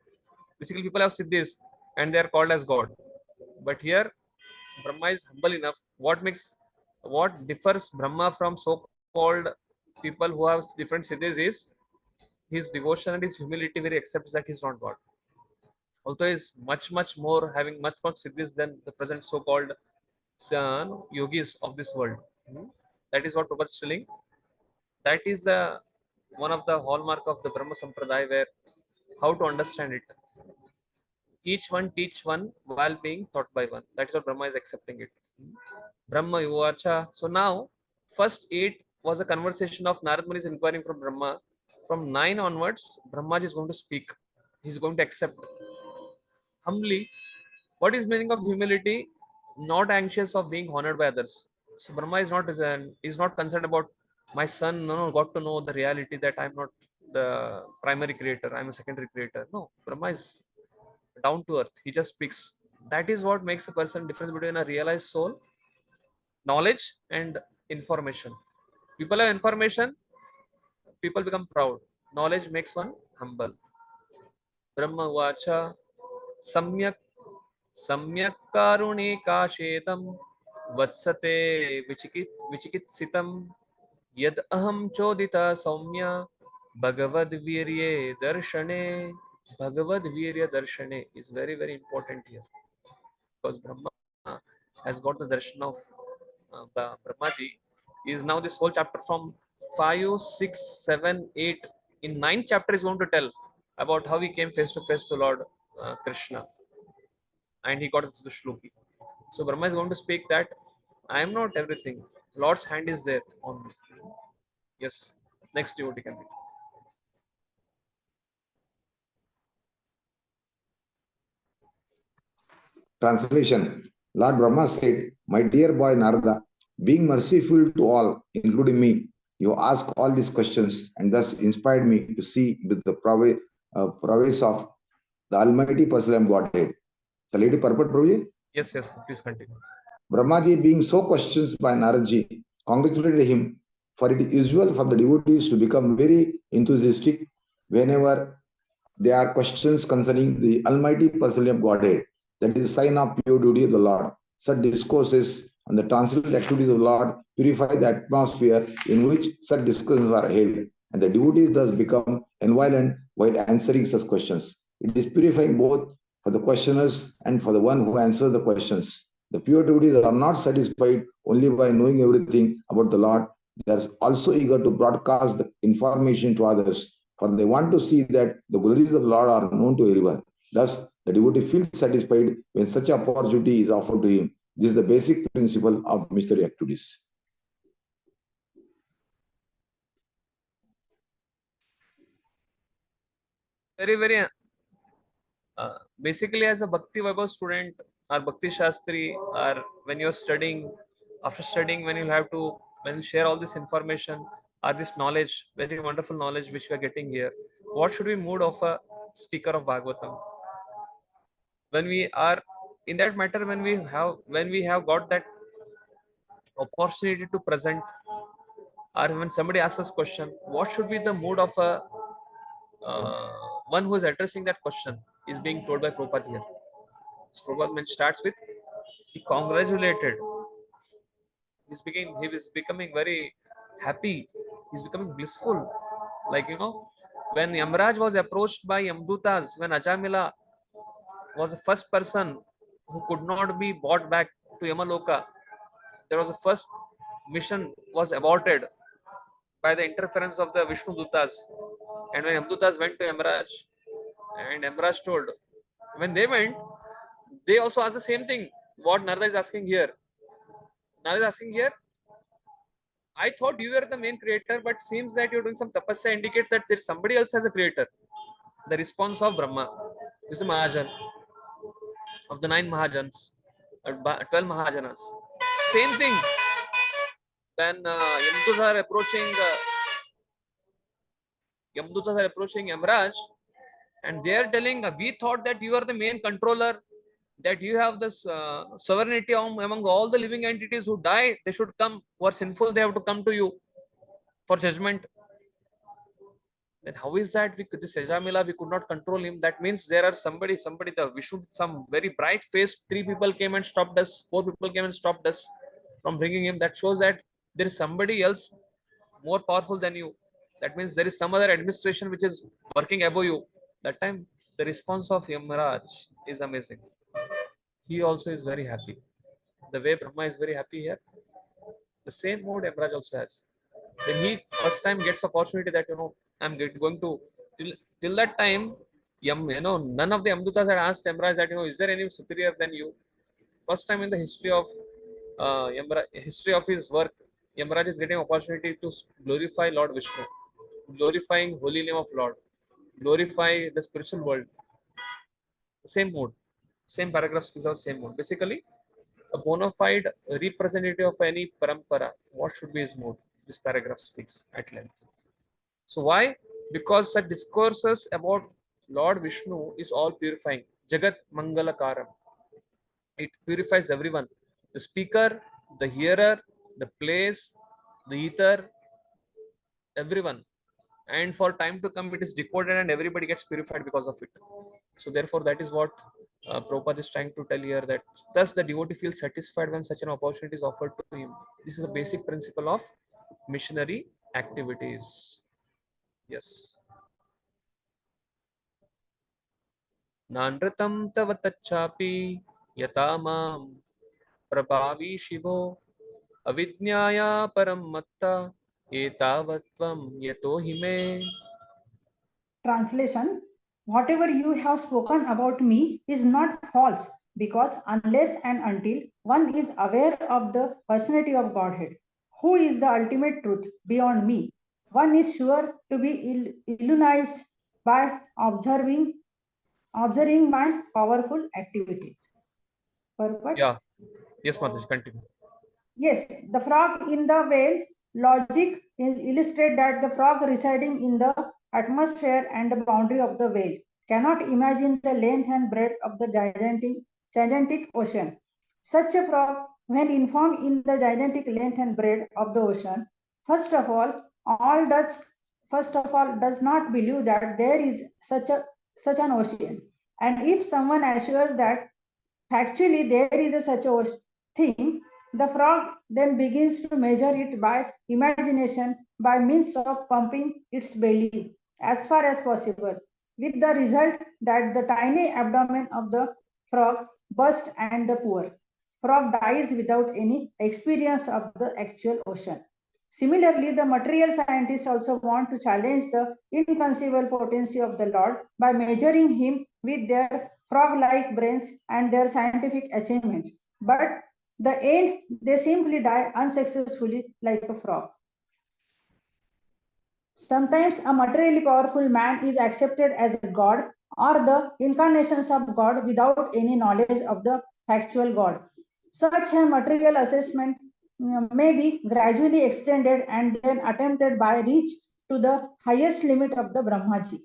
Basically, people have siddhis and they are called as God. But here, Brahma is humble enough. What differs Brahma from so-called people who have different siddhis is his devotion and his humility, where he accepts that he's not God. Although he's much more having much more siddhis than the present so-called yogis of this world. That is what Prabhupada is telling. That is the one of the hallmark of the Brahma Sampradaya, where how to understand it. Each one teach one while being taught by one. That is what Brahma is accepting it. Brahma Yuvacha. So now, first 8 was a conversation of Narad Muni is inquiring from Brahma. From 9 onwards, Brahmaji is going to speak. He's going to accept humbly. What is meaning of humility? Not anxious of being honored by others. So Brahma is not concerned about my son. No, got to know the reality that I'm not the primary creator. I'm a secondary creator. No, Brahma is down to earth. He just speaks. That is what makes a person difference between a realized soul knowledge and information. People have information, people become proud. Knowledge makes one humble. Brahma Vacha Samyak Samyak Karune Kashetam Vatsate Vichikitsitam Yad Aham Chodita Saumya Bhagavad Virye Darshane. Bhagavad Virya Darshane is very, very important here, because Brahma has got the darshan of Brahmaji. Is now this whole chapter from 5, 6, 7, 8. In 9th chapter is going to tell about how he came face to face to Lord Krishna, and he got the shloki. So Brahma is going to speak that I am not everything. Lord's hand is there on me. Yes. Next devotee can be. Translation. Lord Brahma said, "My dear boy Narada, being merciful to all, including me, you ask all these questions and thus inspired me to see with the prowess of the Almighty Personal Godhead." The lady purport, Prabhuji? Yes, yes, please continue. Brahmaji, being so questioned by Naradji, congratulated him, for it is usual for the devotees to become very enthusiastic whenever there are questions concerning the Almighty Personality of Godhead. That is a sign of pure duty of the Lord. Such discourses on the transcendental activities of the Lord purify the atmosphere in which such discussions are held, and the devotees thus become enlightened while answering such questions. It is purifying both for the questioners and for the one who answers the questions. The pure devotees are not satisfied only by knowing everything about the Lord. They are also eager to broadcast the information to others, for they want to see that the glories of the Lord are known to everyone. Thus, the devotee feels satisfied when such opportunity is offered to him. This is the basic principle of mystery activities. Very, very basically, as a Bhakti Vaibhav student or Bhakti Shastri, or when you're studying, after studying, when you share all this information or this knowledge, very wonderful knowledge which we are getting here, what should be mood of a speaker of Bhagavatam? When we are in that matter, when we have got that opportunity to present, or when somebody asks us question, what should be the mood of a one who is addressing that question is being told by Prabhupada here. So Prabhupada starts with, he congratulated. He was becoming very happy. He's becoming blissful. Like, when Yamraj was approached by Yamdutas, when Ajamila was the first person who could not be brought back to Yamaloka, there was the first mission was aborted by the interference of the Vishnu Dutas. And when Yamdutas went to Yamraj, and Yamraj told, when they went, they also asked the same thing. What Narada is asking here. Narada is asking here, I thought you were the main creator, but seems that you're doing some tapasya, indicates that there's somebody else as a creator. The response of Brahma is a Mahajan, of the 9 Mahajans, 12 Mahajanas. Same thing. Then Yamdutas are approaching Yamraj, and they are telling, we thought that you are the main controller, that you have this sovereignty among all the living entities. Who die, they should come. Who are sinful, they have to come to you for judgment. Then how is that this Ajamila, we could not control him? That means there are somebody, some very bright faced 3 people came and stopped us, 4 people came and stopped us from bringing him. That shows that there is somebody else more powerful than you. That means there is some other administration which is working above you. That time the response of Yamaraj is amazing. He also is very happy. The way Brahma is very happy here, the same mode Yamaraj also has. Then he first time gets opportunity that I'm going to till that time, none of the Amdutas had asked Yamaraj that is there any superior than you. First time in the history of history of his work, Yamaraj is getting opportunity to glorify Lord Vishnu, glorifying holy name of Lord, glorify the spiritual world. The same mode, same paragraph speaks of same mode. Basically, a bona fide representative of any parampara, what should be his mode? This paragraph speaks at length. So why? Because the discourses about Lord Vishnu is all purifying. Jagat Mangalakaram. It purifies everyone. The speaker, the hearer, the place, the ether, everyone. And for time to come, it is decoded and everybody gets purified because of it. So therefore, that is what Prabhupada is trying to tell here, that thus the devotee feels satisfied when such an opportunity is offered to him. This is the basic principle of missionary activities. Yes. Nanratam tava tachapi yatamam prabhavi shivo avidnyaya param matta etavatvam yato hime. Translation: whatever you have spoken about me is not false, because unless and until one is aware of the personality of Godhead, who is the ultimate truth beyond me, one is sure to be illumined by observing my powerful activities. Purport? Yeah. Yes, Mataji, continue. Yes, the frog in the whale logic illustrates that the frog residing in the atmosphere and the boundary of the whale cannot imagine the length and breadth of the gigantic ocean. Such a frog, when informed in the gigantic length and breadth of the ocean, first of all does not believe that there is such an ocean. And if someone assures that factually there is such a thing, the frog then begins to measure it by imagination by means of pumping its belly as far as possible, with the result that the tiny abdomen of the frog bursts and the poor frog dies without any experience of the actual ocean. Similarly, the material scientists also want to challenge the inconceivable potency of the Lord by measuring him with their frog-like brains and their scientific achievements. But the end, they simply die unsuccessfully like a frog. Sometimes a materially powerful man is accepted as a god or the incarnations of God without any knowledge of the actual God. Such a material assessment may be gradually extended and then attempted by reach to the highest limit of the Brahmaji,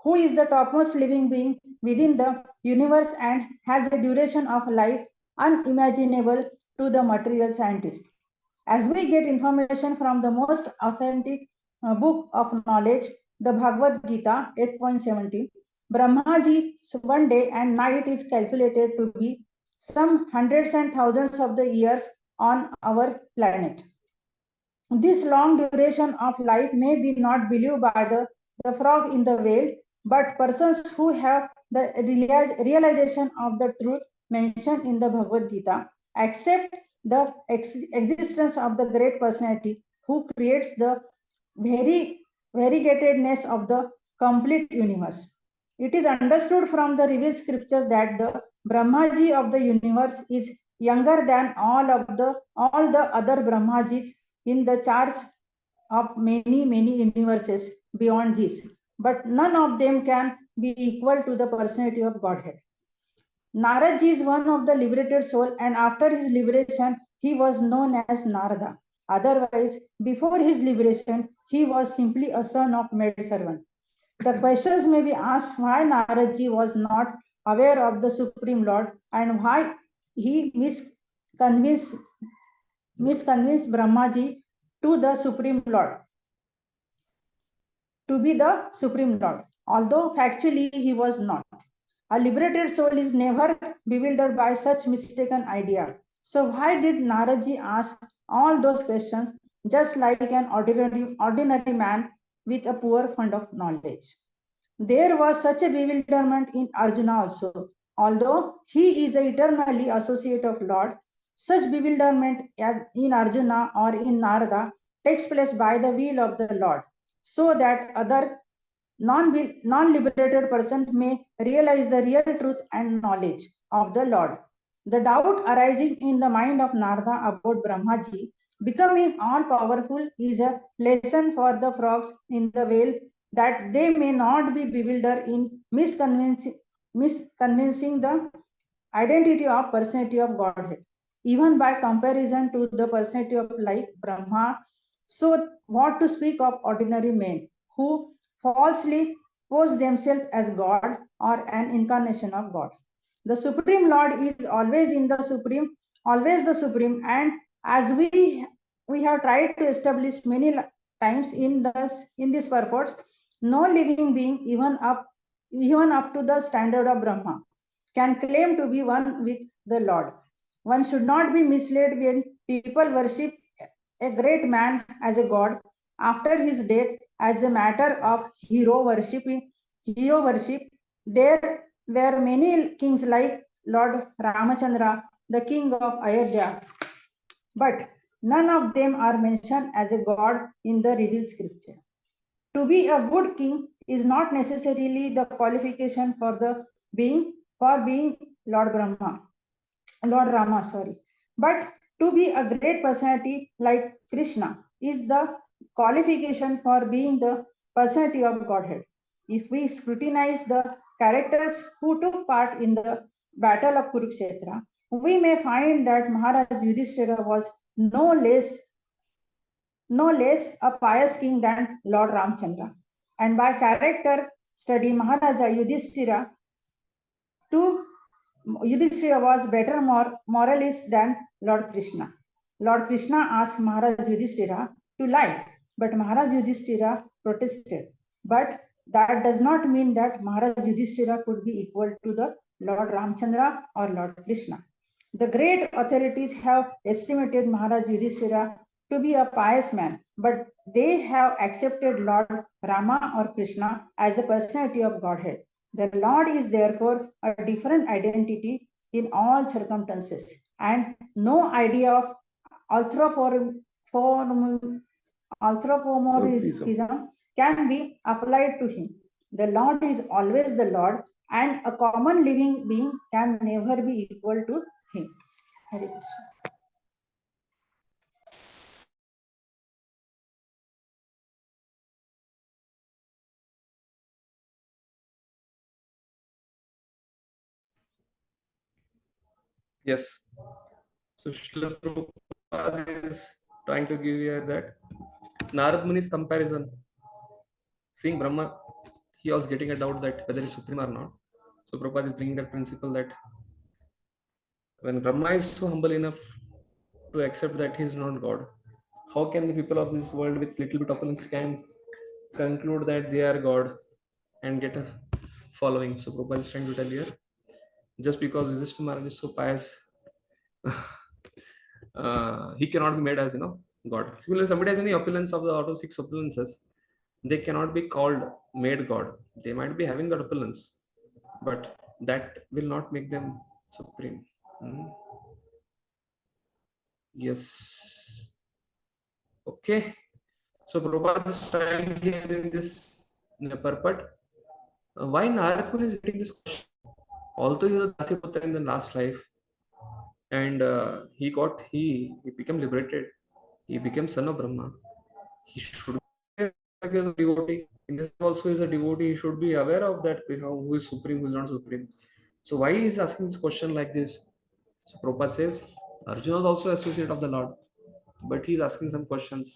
who is the topmost living being within the universe and has a duration of life unimaginable to the material scientist. As we get information from the most authentic book of knowledge, the Bhagavad Gita 8.17, Brahmaji's one day and night is calculated to be some hundreds and thousands of the years on our planet. This long duration of life may be not believed by the frog in the whale, but persons who have the realization of the truth mentioned in the Bhagavad Gita accept the existence of the great personality who creates the variegatedness of the complete universe. It is understood from the revealed scriptures that the Brahmaji of the universe is younger than all the other Brahmajis in the charge of many universes beyond this, but none of them can be equal to the personality of Godhead. Narad is one of the liberated soul, and after his liberation, he was known as Narada. Otherwise, before his liberation, he was simply a son of maidservant. The questions may be asked why Naradji was not aware of the Supreme Lord and why he misconvinced Brahmaji to the Supreme Lord, to be the Supreme Lord, although factually he was not. A liberated soul is never bewildered by such mistaken idea. So why did Naradji ask all those questions just like an ordinary man with a poor fund of knowledge? There was such a bewilderment in Arjuna also. Although he is eternally associate of Lord, such bewilderment in Arjuna or in Narada takes place by the will of the Lord, so that other non-liberated person may realize the real truth and knowledge of the Lord. The doubt arising in the mind of Narada about Brahmaji becoming all-powerful is a lesson for the frogs in the whale, that they may not be bewildered in misconvincing the identity of personality of Godhead, even by comparison to the personality of like Brahma. So what to speak of ordinary men who falsely pose themselves as God or an incarnation of God. The Supreme Lord is always the Supreme, and As we have tried to establish many times in this purport, no living being, even up to the standard of Brahma, can claim to be one with the Lord. One should not be misled when people worship a great man as a god after his death as a matter of hero worship. There were many kings like Lord Ramachandra, the king of Ayodhya, but none of them are mentioned as a god in the revealed scripture. To be a good king is not necessarily the qualification for being Lord Rama, but to be a great personality like Krishna is the qualification for being the personality of Godhead. If we scrutinize the characters who took part in the battle of Kurukshetra, we may find that Maharaj Yudhishthira was no less a pious king than Lord Ramchandra. And by character study, Maharaja Yudhishthira was better moralist than Lord Krishna. Lord Krishna asked Maharaj Yudhishthira to lie, but Maharaj Yudhishthira protested. But that does not mean that Maharaj Yudhishthira could be equal to the Lord Ramchandra or Lord Krishna. The great authorities have estimated Maharaj Yudhishthira to be a pious man, but they have accepted Lord Rama or Krishna as a personality of Godhead. The Lord is therefore a different identity in all circumstances, and no idea of anthropomorphism can be applied to him. The Lord is always the Lord, and a common living being can never be equal to him. Hare Krishna. Yes. So Srila Prabhupada is trying to give you that Narad Muni's comparison, seeing Brahma, he was getting a doubt that whether he's supreme or not. So Prabhupada is bringing that principle that when Brahma is so humble enough to accept that he is not God, how can the people of this world with little bit of opulence can conclude that they are God and get a following? So Prabhupada is trying to tell here, just because Yudhishthira Maharaj is so pious, he cannot be made as God. Similarly, somebody has any opulence of the out of 6 opulences, they cannot be called made God. They might be having that opulence, but that will not make them supreme. Yes. Okay. So Prabhupada is trying here in this purport. Why Narad Muni is getting this question? Although he was a Dasiputra in the last life, and he became liberated. He became son of Brahma. He should be a devotee. In this also is a devotee. He should be aware of that, who is supreme, who is not supreme. So why he is asking this question like this? So Prabhupada says Arjuna is also associate of the Lord, but he is asking some questions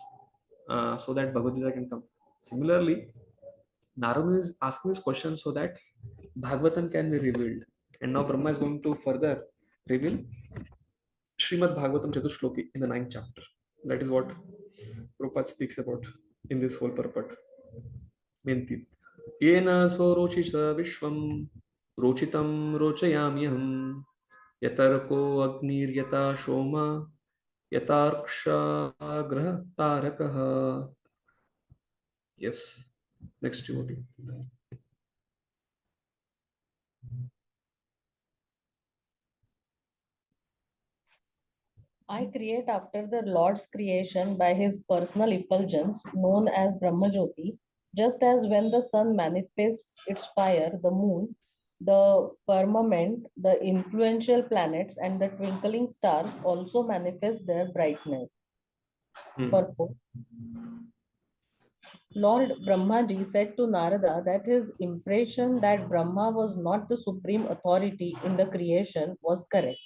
so that Bhagavad Gita can come. Similarly, Narada is asking this question so that Bhagavatam can be revealed. And now Brahma is going to further reveal Srimad Bhagavatam Chatushloki in the 9th chapter. That is what Prabhupada speaks about in this whole purport. Main theme. Yena sorochisa vishvam rochitam rochayamyaham yatarko agnir yata shoma yatarksha graha tarakaha. Yes. Next devotee. I create after the Lord's creation by his personal effulgence, known as Brahmajyoti, just as when the sun manifests its fire, the moon, the firmament, the influential planets, and the twinkling stars also manifest their brightness. Purport. Lord Brahmaji said to Narada that his impression that Brahma was not the supreme authority in the creation was correct.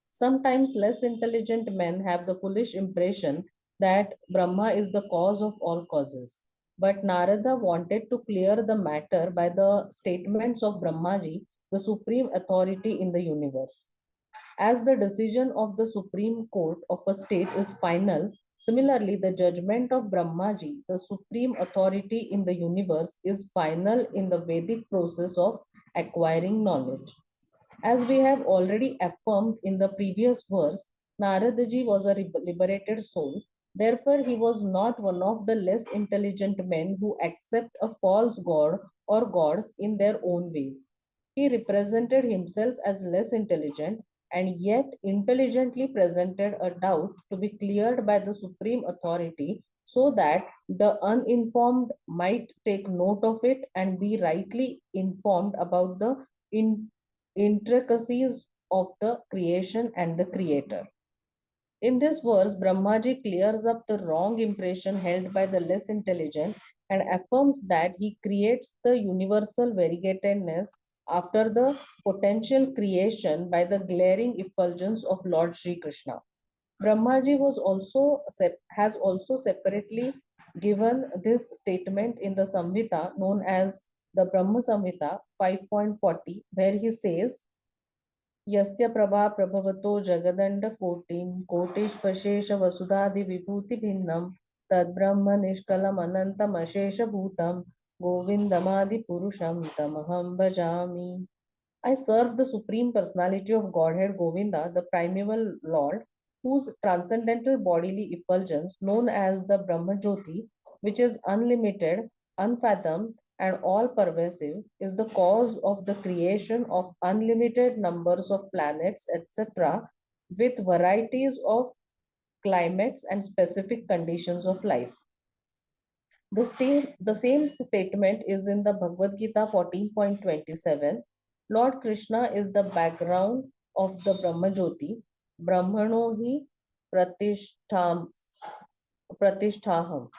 Sometimes less intelligent men have the foolish impression that Brahma is the cause of all causes. But Narada wanted to clear the matter by the statements of Brahmaji, the supreme authority in the universe. As the decision of the Supreme Court of a state is final, similarly, the judgment of Brahmaji, the supreme authority in the universe, is final in the Vedic process of acquiring knowledge. As we have already affirmed in the previous verse, Naradaji was a liberated soul. Therefore, he was not one of the less intelligent men who accept a false god or gods in their own ways. He represented himself as less intelligent and yet intelligently presented a doubt to be cleared by the supreme authority so that the uninformed might take note of it and be rightly informed about the intricacies of the creation and the creator. In this verse, Brahmaji clears up the wrong impression held by the less intelligent and affirms that he creates the universal variegatedness after the potential creation by the glaring effulgence of Lord Sri Krishna. Brahmaji has also separately given this statement in the Samhita known as the Brahma Samhita 5.40, where he says, Yasya Prabha Prabhavato Jagadanda Kotim Kotishvashesha Vasudhadi Vibhuti Bhinnam Tad Brahma Nishkalam Anantam Ashesha Bhutam Govindamadi Purusham Tamaham Bhajami. I serve the Supreme Personality of Godhead Govinda, the primeval Lord, whose transcendental bodily effulgence, known as the Brahmajyoti, which is unlimited, unfathomed, and all-pervasive, is the cause of the creation of unlimited numbers of planets, etc., with varieties of climates and specific conditions of life. The same statement is in the Bhagavad Gita 14.27. Lord Krishna is the background of the Brahmajyoti. Brahmano hi pratisthaham.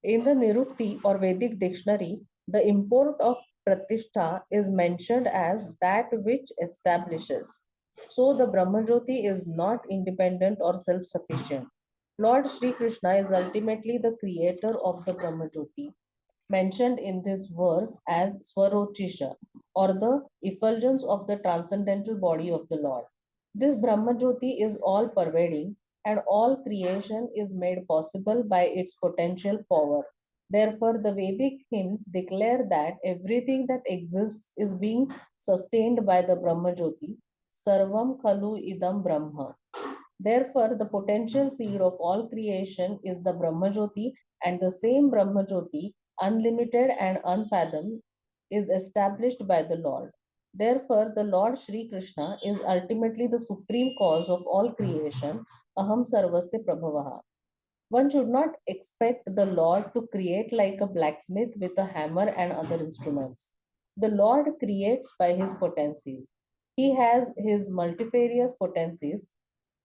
In the Nirukti or Vedic dictionary, the import of pratishtha is mentioned as that which establishes. So the Brahmajyoti is not independent or self-sufficient. Lord Sri Krishna is ultimately the creator of the Brahmajyoti, mentioned in this verse as Swarochisha, or the effulgence of the transcendental body of the Lord. This Brahmajyoti is all pervading, and all creation is made possible by its potential power. Therefore, the Vedic hymns declare that everything that exists is being sustained by the Brahmajyoti. Sarvam Khalu Idam Brahma. Therefore, the potential seed of all creation is the Brahmajyoti, and the same Brahmajyoti, unlimited and unfathomed, is established by the Lord. Therefore, the Lord Sri Krishna is ultimately the supreme cause of all creation, Aham Sarvasya Prabhavaha. One should not expect the Lord to create like a blacksmith with a hammer and other instruments. The Lord creates by his potencies. He has his multifarious potencies,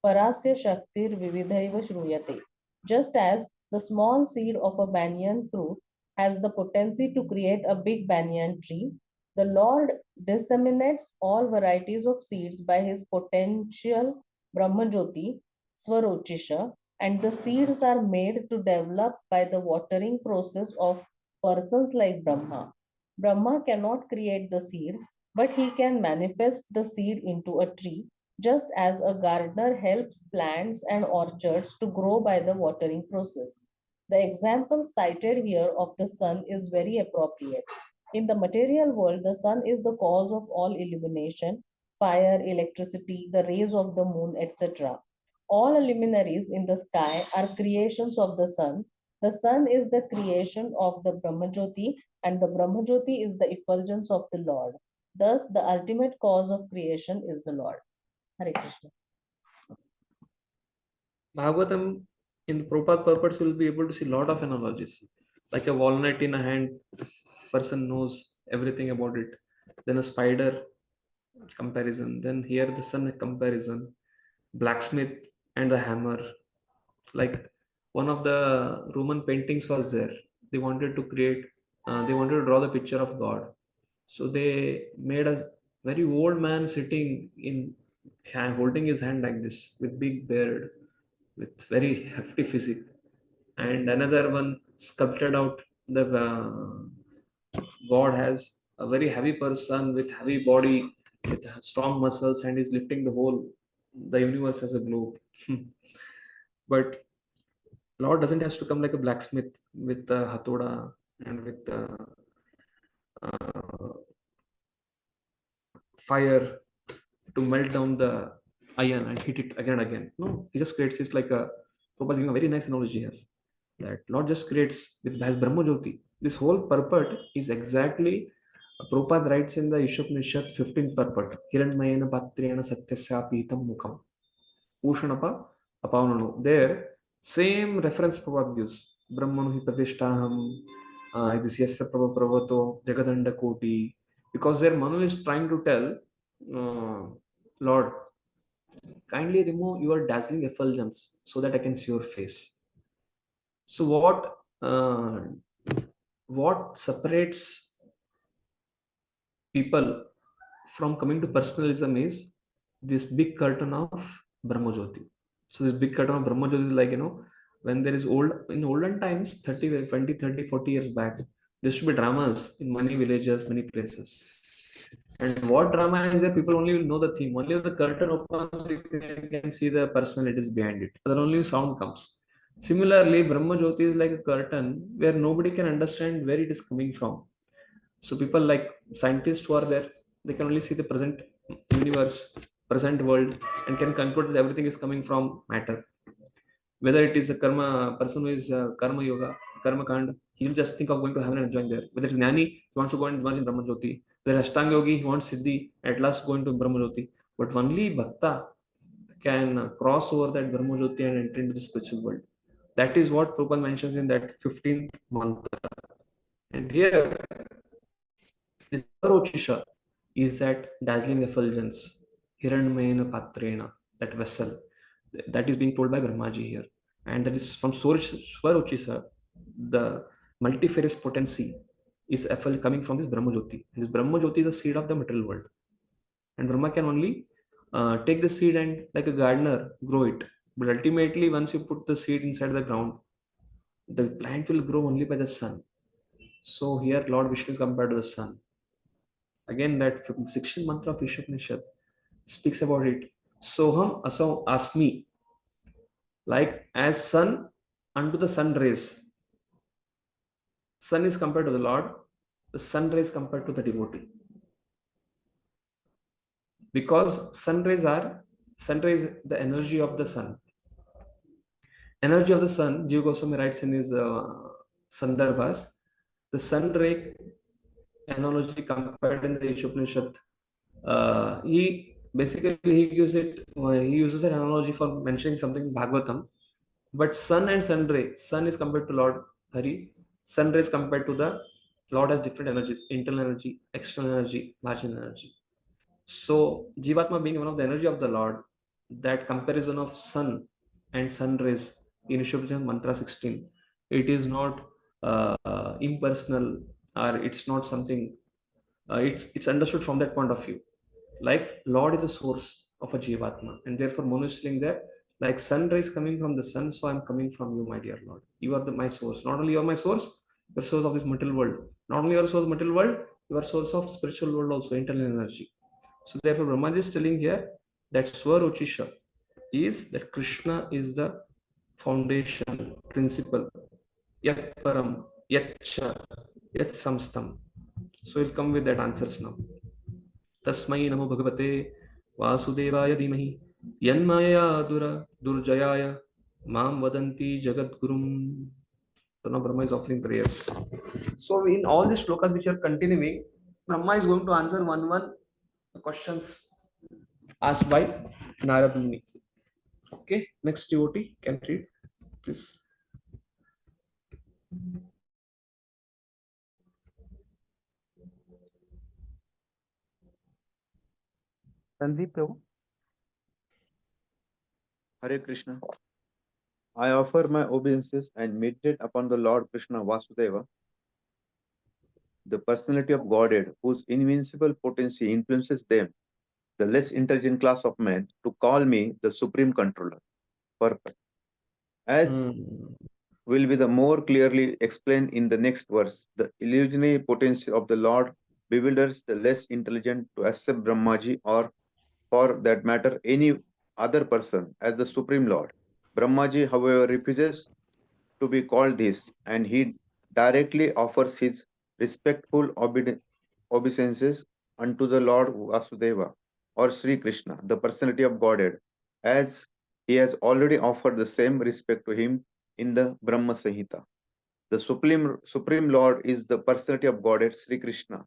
Parasya Shaktir Vividhaiva Shruyate. Just as the small seed of a banyan fruit has the potency to create a big banyan tree, the Lord disseminates all varieties of seeds by his potential Brahmajyoti, Swarochisha, and the seeds are made to develop by the watering process of persons like Brahma. Brahma cannot create the seeds, but he can manifest the seed into a tree, just as a gardener helps plants and orchards to grow by the watering process. The example cited here of the sun is very appropriate. In the material world, the sun is the cause of all illumination, fire, electricity, the rays of the moon, etc. All luminaries in the sky are creations of the sun. The sun is the creation of the Brahmajyoti, and the Brahmajyoti is the effulgence of the Lord. Thus, the ultimate cause of creation is the Lord. Hare Krishna. Bhagavatam in the Prabhupada purpose will be able to see a lot of analogies. Like a walnut in a hand, person knows everything about it. Then a spider comparison. Then here the sun comparison. Blacksmith and the hammer. Like one of the Roman paintings was there. They wanted to draw the picture of God. So they made a very old man sitting in holding his hand like this with big beard, with very hefty physique, and another one sculpted out the God has a very heavy person with heavy body with strong muscles and is lifting the whole the universe as a globe. But Lord doesn't have to come like a blacksmith with the hatoda and with the fire to melt down the iron and hit it again and again. No, he just creates. It's like a Prabhupada is giving a very nice analogy here. That Lord just creates with as Brahmajyoti. This whole purport is exactly Prabhupada writes in the Ishopanishad 15th purport. Hiranmayena patrena satyasya pitam mukham. Ushanapa apavanano. There, same reference Prabhupada gives. Brahmanu hi pratishtaham. This yasya prabhavato jagadanda koti. Because their Manu is trying to tell, Lord, kindly remove your dazzling effulgence so that I can see your face. So what separates people from coming to personalism is this big curtain of Brahmajyoti. So this big curtain of Brahmajyoti is like, when there is in olden times, 30, 20, 30, 40 years back, there used to be dramas in many villages, many places. And what drama is there? People only will know the theme. Only if the curtain opens, you can see the personalities behind it. Then only sound comes. Similarly, Brahma Jyoti is like a curtain where nobody can understand where it is coming from. So people like scientists who are there, they can only see the present universe, present world, and can conclude that everything is coming from matter. Whether it is a karma person who is karma yoga, karma kand, he will just think of going to heaven and enjoying there. Whether it's Jnani, he wants to go and merge in Brahma Jyoti. Whether Ashtanga Yogi, he wants Siddhi, at last going to Brahma Jyoti. But only Bhakta can cross over that Brahma Jyoti and enter into the spiritual world. That is what Prabhupada mentions in that 15th mantra. And here, this Parochisha is that dazzling effulgence, Hiranmayena Patrena, that vessel, that is being told by Brahmaji here. And that is from Swarochisa, the multifarious potency is coming from this Brahmajyoti. This Brahmajyoti is a seed of the material world. And Brahma can only take the seed and, like a gardener, grow it. But ultimately, once you put the seed inside the ground, the plant will grow only by the sun. So here, Lord Vishnu is compared to the sun. Again, that 16th mantra of Ishopanishad speaks about it. Soham asam asmi, like as sun unto the sun rays. Sun is compared to the Lord, the sun rays compared to the devotee. Because sun rays, the energy of the sun. Energy of the sun, Jiva Goswami writes in his Sandarbhas, the sun ray analogy compared in the Ishopanishad. He uses an analogy for mentioning something in Bhagavatam. But sun and sun ray, sun is compared to Lord Hari, sun ray is compared to the Lord has different energies, internal energy, external energy, marginal energy. So Jivatma being one of the energy of the Lord, that comparison of sun and sun rays in Ishopanishad mantra 16, it is not impersonal, or it's not something, it's understood from that point of view. Like Lord is a source of a Jivatma, and therefore Manu is saying that, like sun rays coming from the sun, so I'm coming from you, my dear Lord. You are my source. Not only you are my source, you're source of this material world. Not only your source of material world, you are source of spiritual world also, internal energy. So therefore Brahmaji is telling here that Swarochisha is that Krishna is the foundation, principle. Yat param, yat cha, yat samstam. So we'll come with that answers now. Tasmai namo bhagavate vasudevaya dhimahi yanmaya durjayaya mam vadanti jagadgurum. So now Brahma is offering prayers. So in all these shlokas which are continuing, Brahma is going to answer one questions asked by Narad Muni. Okay, next devotee can read, please. Sandeep Prabhu. Hare Krishna. I offer my obeisances and meditate upon the Lord Krishna Vasudeva, the personality of Godhead, whose invincible potency influences them, the less intelligent class of men, to call me the supreme controller. Purpose. As will be the more clearly explained in the next verse, the illusionary potency of the Lord bewilders the less intelligent to accept Brahmaji, or for that matter, any other person as the Supreme Lord. Brahmaji, however, refuses to be called this, and he directly offers his respectful obeisances unto the Lord Vasudeva or Sri Krishna, the personality of Godhead, as he has already offered the same respect to him in the Brahma Samhita. The Supreme Lord is the personality of Godhead, Sri Krishna.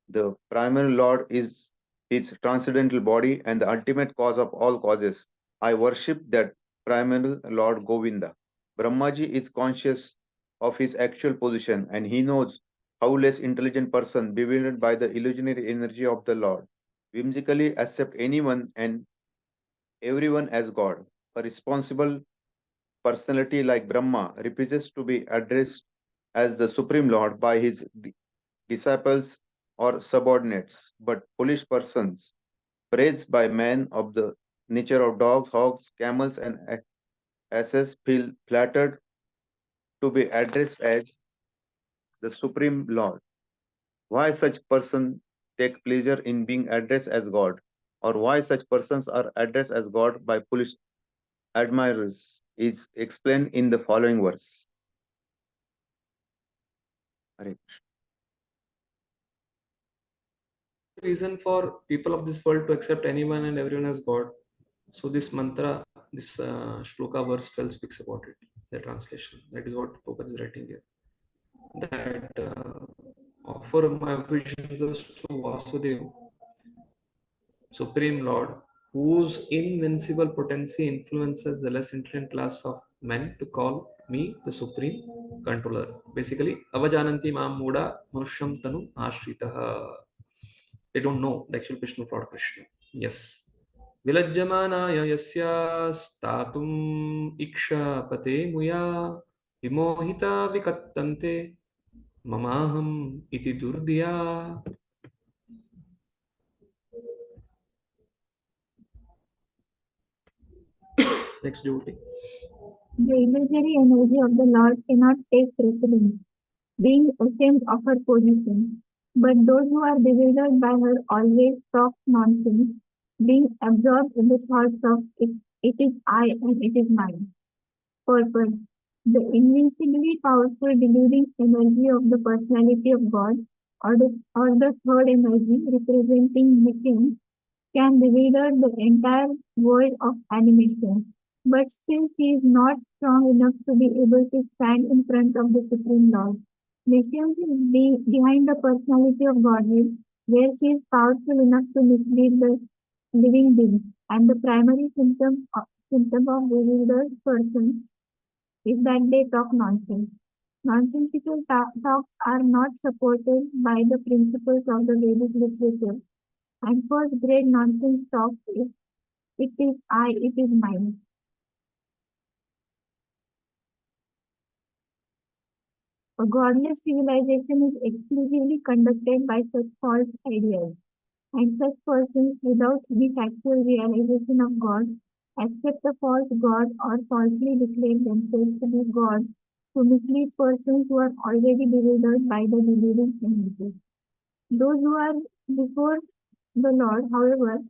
The primary Lord is his transcendental body and the ultimate cause of all causes. I worship that primary Lord Govinda. Brahmaji is conscious of his actual position and he knows how less intelligent person bewildered by the illusionary energy of the Lord whimsically accept anyone and everyone as God. A responsible personality like Brahma refuses to be addressed as the Supreme Lord by his disciples or subordinates, but foolish persons, praised by men of the nature of dogs, hogs, camels, and asses, feel flattered to be addressed as the Supreme Lord. Why such persons take pleasure in being addressed as God, or why such persons are addressed as God by foolish admirers is explained in the following verse. Hare Reason for people of this world to accept anyone and everyone as God. So this mantra, this shloka verse 12 speaks about it, the translation. That is what Prabhupada is writing here. That offer my obeisances to Vasudeva, Supreme Lord, whose invincible potency influences the less intelligent class of men to call me the Supreme Controller. Basically, avajananti mam muda manusham tanu ashritaha. They don't know the actual Krishna, Lord Krishna. Yes. Vilajjamanaaya yasya statum ikshapate muya vimohita vikattante mamaham iti durdiya. Next duty. The illusory energy of the Lord cannot take precedence, being ashamed of her position. But those who are bewildered by her always talk nonsense, being absorbed in the thoughts of it is I and it is mine. Purpose. The invincibly powerful deluding energy of the personality of God, or the third energy representing machines, can bewilder the entire world of animation. But still she is not strong enough to be able to stand in front of the Supreme Lord. Machines is behind the personality of Godhead, where she is powerful enough to mislead the living beings, and the primary symptom of bewildered persons is that they talk nonsense. Nonsensical talks are not supported by the principles of the Vedic literature, and first grade nonsense talk is it is I, it is mine. A godless civilization is exclusively conducted by such false ideas, and such persons without the factual realization of God accept a false God or falsely declare themselves to be God to mislead persons who are already bewildered by the deluding energy. Those who are before the Lord, however,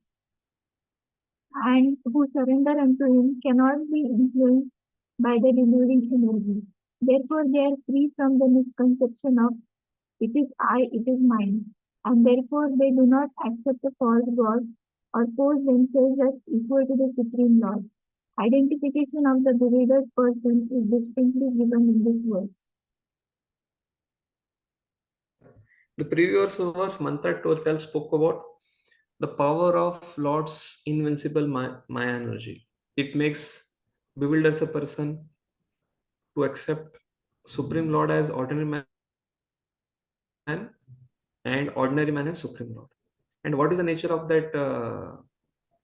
and who surrender unto him cannot be influenced by the deluding energy. Therefore, they are free from the misconception of it is I, it is mine, and therefore they do not accept a false God or pose themselves as equal to the Supreme Lord. Identification of the bewildered person is distinctly given in this verse. The previous verse, mantra 12, spoke about the power of Lord's invincible Maya energy. It makes bewilders a person to accept Supreme Lord as ordinary man and ordinary man as Supreme Lord. And what is the nature of that?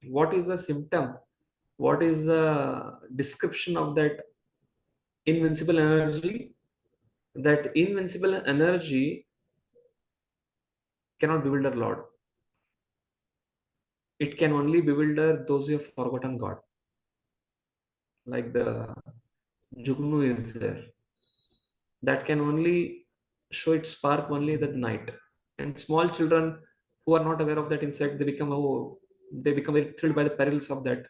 What is the symptom? What is the description of that invincible energy? That invincible energy cannot bewilder Lord. It can only bewilder those who have forgotten God. Like the Jugnu is there. That can only show its spark only at night. And small children who are not aware of that insect, they become very thrilled by the perils of that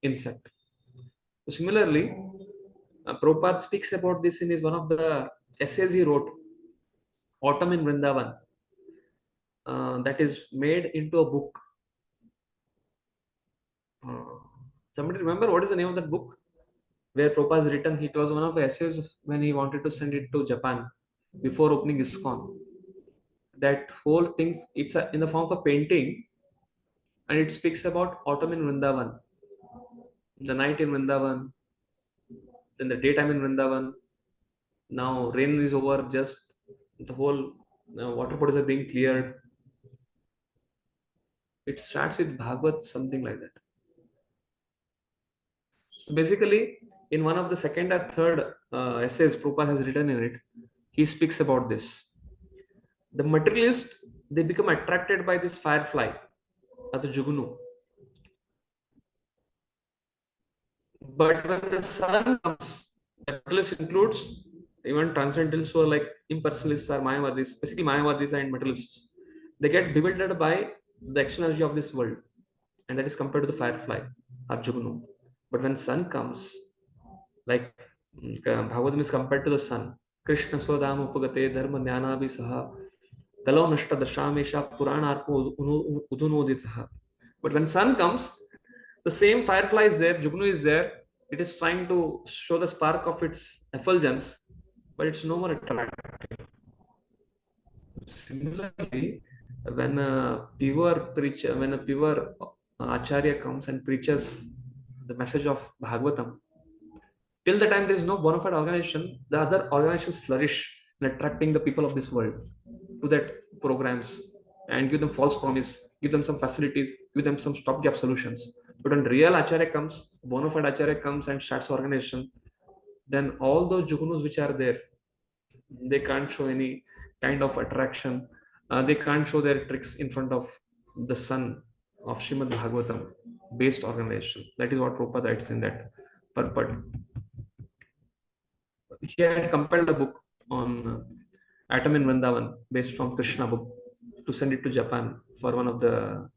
insect. So similarly, Prabhupada speaks about this in his one of the essays he wrote, Autumn in Vrindavan, that is made into a book. Somebody remember what is the name of that book? Where Prabhupada has written, it was one of the essays when he wanted to send it to Japan before opening ISKCON. That whole thing, it's in the form of a painting, and it speaks about autumn in Vrindavan, the night in Vrindavan, then the daytime in Vrindavan. Now rain is over, just the whole water bodies are being cleared. It starts with Bhagavad, something like that. So basically, in one of the second or third essays Prabhupada has written in it, he speaks about this. The materialists, they become attracted by this firefly, or the Jugunu. But when the sun comes, the materialist includes even transcendentalists who are like impersonalists or Mayavadis, basically Mayavadis and materialists. They get bewildered by the external of this world, and that is compared to the firefly or Jugunu. But when sun comes, like Bhagavatam is compared to the sun. Krishna Swadam Upagate Dharma Jnana Visaha Kalo Nashta Dashamesha Puranarpo Udunoditaha. But when sun comes, the same firefly is there, Jugnu is there. It is trying to show the spark of its effulgence, but it's no more attractive. Similarly, when a pure preacher, when a pure acharya comes and preaches the message of Bhagavatam, till the time there is no bona fide organization, the other organizations flourish in attracting the people of this world to that programs and give them false promise, give them some facilities, give them some stopgap solutions. But when real acharya comes, bona fide acharya comes and starts organization, then all those jugunus which are there, they can't show any kind of attraction. They can't show their tricks in front of the sun of Srimad Bhagavatam based organization. That is what Prabhupada writes in that purport. He had compiled a book on Atom in Vrindavan based from Krishna book to send it to Japan for one of the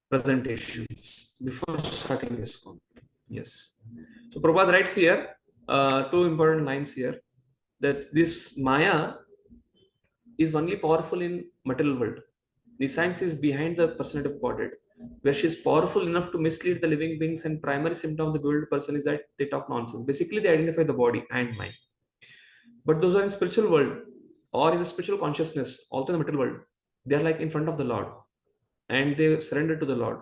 presentations before starting ISKCON. Yes. So Prabhupada writes here two important lines here, that this Maya is only powerful in material world. The science is behind the personality of Godhead, where she is powerful enough to mislead the living beings, and primary symptom of the bewildered person is that they talk nonsense. Basically, they identify the body and mind. But those who are in spiritual world or in the spiritual consciousness, also in the material world, they are like in front of the Lord and they surrender to the Lord.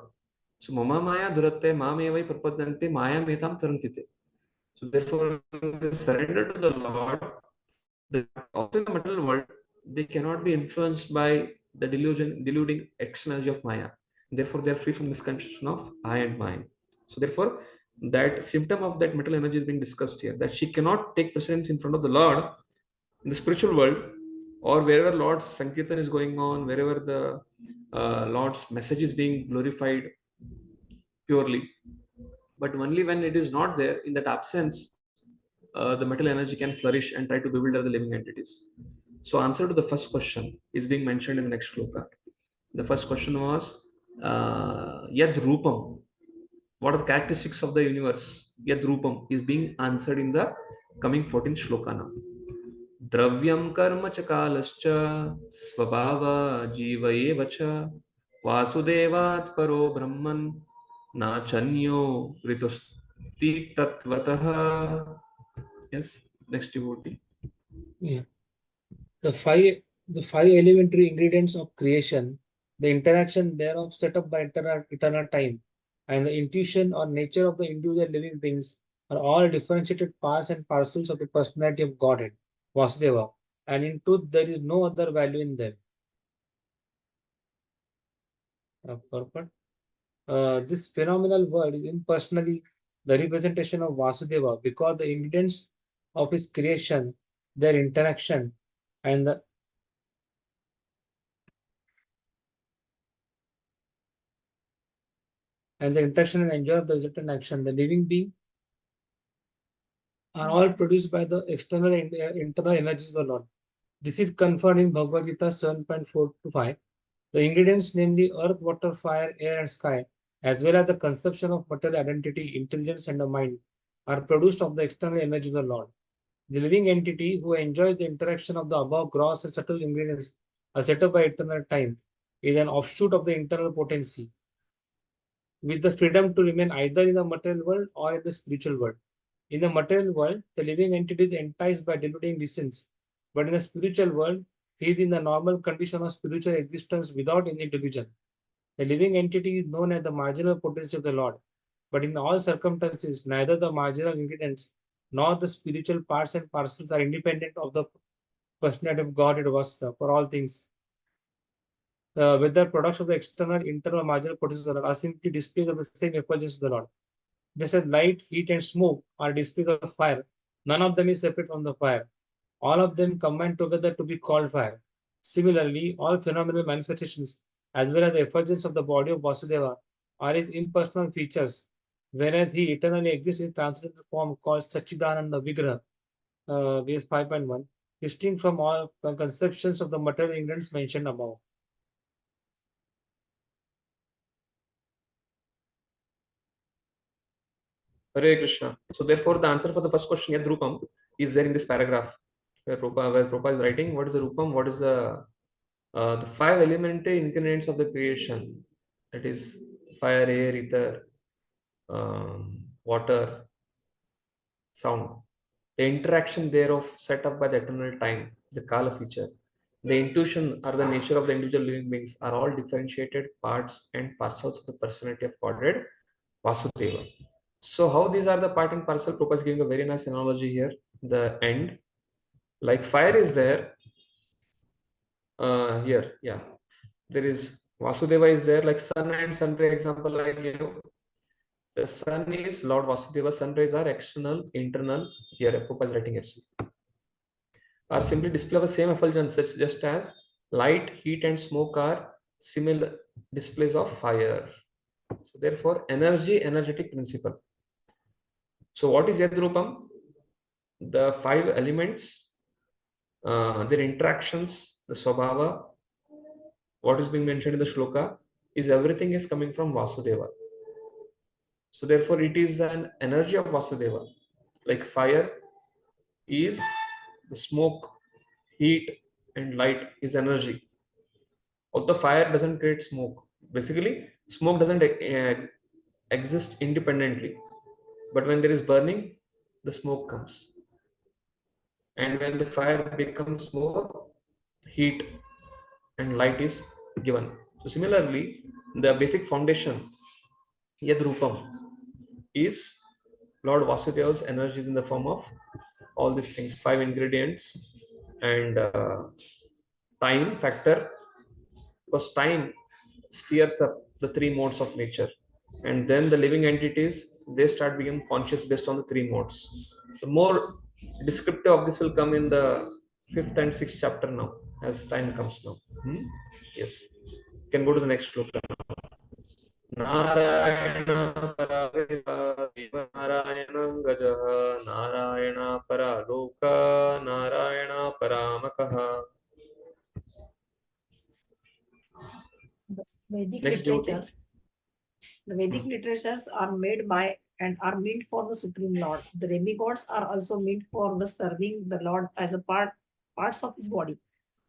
So Mama Maya Duratte Mamevai Prapadante Maya Metam Tarantite. So therefore, they surrender to the Lord. Also in the material world, they cannot be influenced by the deluding externality of Maya. Therefore, they are free from this conception of I and mine. So therefore, that symptom of that material energy is being discussed here, that she cannot take precedence in front of the Lord in the spiritual world, or wherever Lord's Sankirtan is going on, wherever the Lord's message is being glorified purely. But only when it is not there, in that absence, the material energy can flourish and try to bewilder the living entities. So answer to the first question is being mentioned in the next shloka. The first question was Yad Rupam. What are the characteristics of the universe? Yad Rupam is being answered in the coming 14th shloka now. Dravyam karma cha kalascha svabhava jiva eva cha vasudevat paro brahman na chanyo ritusti tatvataha. Yes, next devotee. Yeah. The five elementary ingredients of creation, the interaction thereof set up by eternal time, and the intuition or nature of the individual living beings are all differentiated parts and parcels of the personality of Godhead, Vasudeva, and in truth there is no other value in them. This phenomenal world is impersonally the representation of Vasudeva because the ingredients of his creation, their interaction, and the interaction and enjoy of the resultant action, the living being, are all produced by the external and internal energies of the Lord. This is confirmed in Bhagavad Gita 7.4 to 5. The ingredients, namely earth, water, fire, air, and sky, as well as the conception of material identity, intelligence, and the mind, are produced of the external energy of the Lord. The living entity who enjoys the interaction of the above gross and subtle ingredients are set up by eternal time is an offshoot of the internal potency, with the freedom to remain either in the material world or in the spiritual world. In the material world, the living entity is enticed by deluding descents, but in the spiritual world, he is in the normal condition of spiritual existence without any delusion. The living entity is known as the marginal potency of the Lord, but in all circumstances, neither the marginal ingredients nor the spiritual parts and parcels are independent of the personality of God and Vasta for all things. Whether products of the external, internal, marginal potencies of the Lord are simply displays of the same effulgence of the Lord. Just as light, heat, and smoke are displays of fire, none of them is separate from the fire. All of them combine together to be called fire. Similarly, all phenomenal manifestations, as well as the effulgence of the body of Vasudeva, are his impersonal features, whereas he eternally exists in transcendental form called Sachidananda Vigraha, verse 5.1, distinct from all conceptions of the material ingredients mentioned above. Hare Krishna. So therefore, the answer for the first question, Yad Rupam, is there in this paragraph where Prabhupada is writing. What is the Rupam? What is the five elementary ingredients of the creation? That is fire, air, ether, water, sound. The interaction thereof set up by the eternal time, the Kala feature. The intuition or the nature of the individual living beings are all differentiated parts and parcels of the personality of Godhead, Vasudeva. So how these are the part and parcel? Prabhupada is giving a very nice analogy here. The end, like fire is there. Here, yeah, there is Vasudeva is there, like sun and sun ray example. Like the sun is Lord Vasudeva. Sun rays are external, internal. Here, Prabhupada is writing it. Are simply display of the same effulgence, such just as light, heat, and smoke are similar displays of fire. So therefore, energetic principle. So what is Yadrupam? The five elements, their interactions, the Swabhava, what is being mentioned in the shloka, is everything is coming from Vasudeva. So therefore, it is an energy of Vasudeva. Like fire is the smoke, heat, and light is energy. Although fire doesn't create smoke. Basically, smoke doesn't exist independently. But when there is burning, the smoke comes. And when the fire becomes more, heat and light is given. So similarly, the basic foundation, Yadrupam, is Lord Vasudeva's energy in the form of all these things, five ingredients, and time factor, because time steers up the three modes of nature, and then the living entities, they start becoming conscious based on the three modes. The more descriptive of this will come in the 5th and 6th chapter now, as time comes now. Yes, you can go to the next shloka. Narayana Paraveva Narayanam Gajaha Narayana Paraloka Narayana Paramakaha. Vedic Next devotee. literatures. The Vedic literatures are made by and are meant for the Supreme Lord. The demigods are also meant for the serving the Lord as a parts of his body.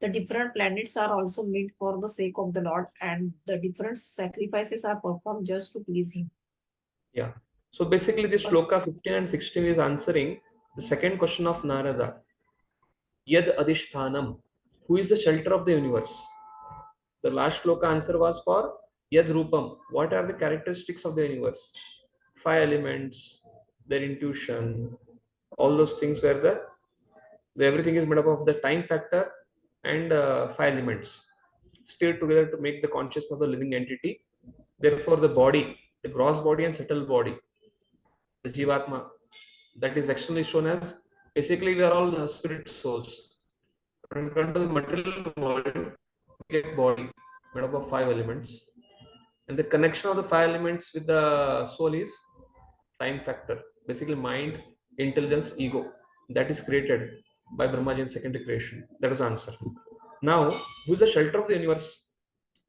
The different planets are also meant for the sake of the Lord, and the different sacrifices are performed just to please him. Yeah. So basically, this shloka 15 and 16 is answering the second question of Narada. Yad Adhishthanam, who is the shelter of the universe? The last shloka answer was for Yad Rupam, what are the characteristics of the universe? Five elements, their intuition, all those things where the everything is made up of the time factor and five elements stirred together to make the consciousness of the living entity. Therefore, the body, the gross body and subtle body, the Jivatma, that is actually shown as, basically we are all spirit souls. When it comes to the material world, we get body made up of five elements, and the connection of the five elements with the soul is time factor, basically mind, intelligence, ego, that is created by Brahmaji in secondary creation. That is the answer. Now, who is the shelter of the universe?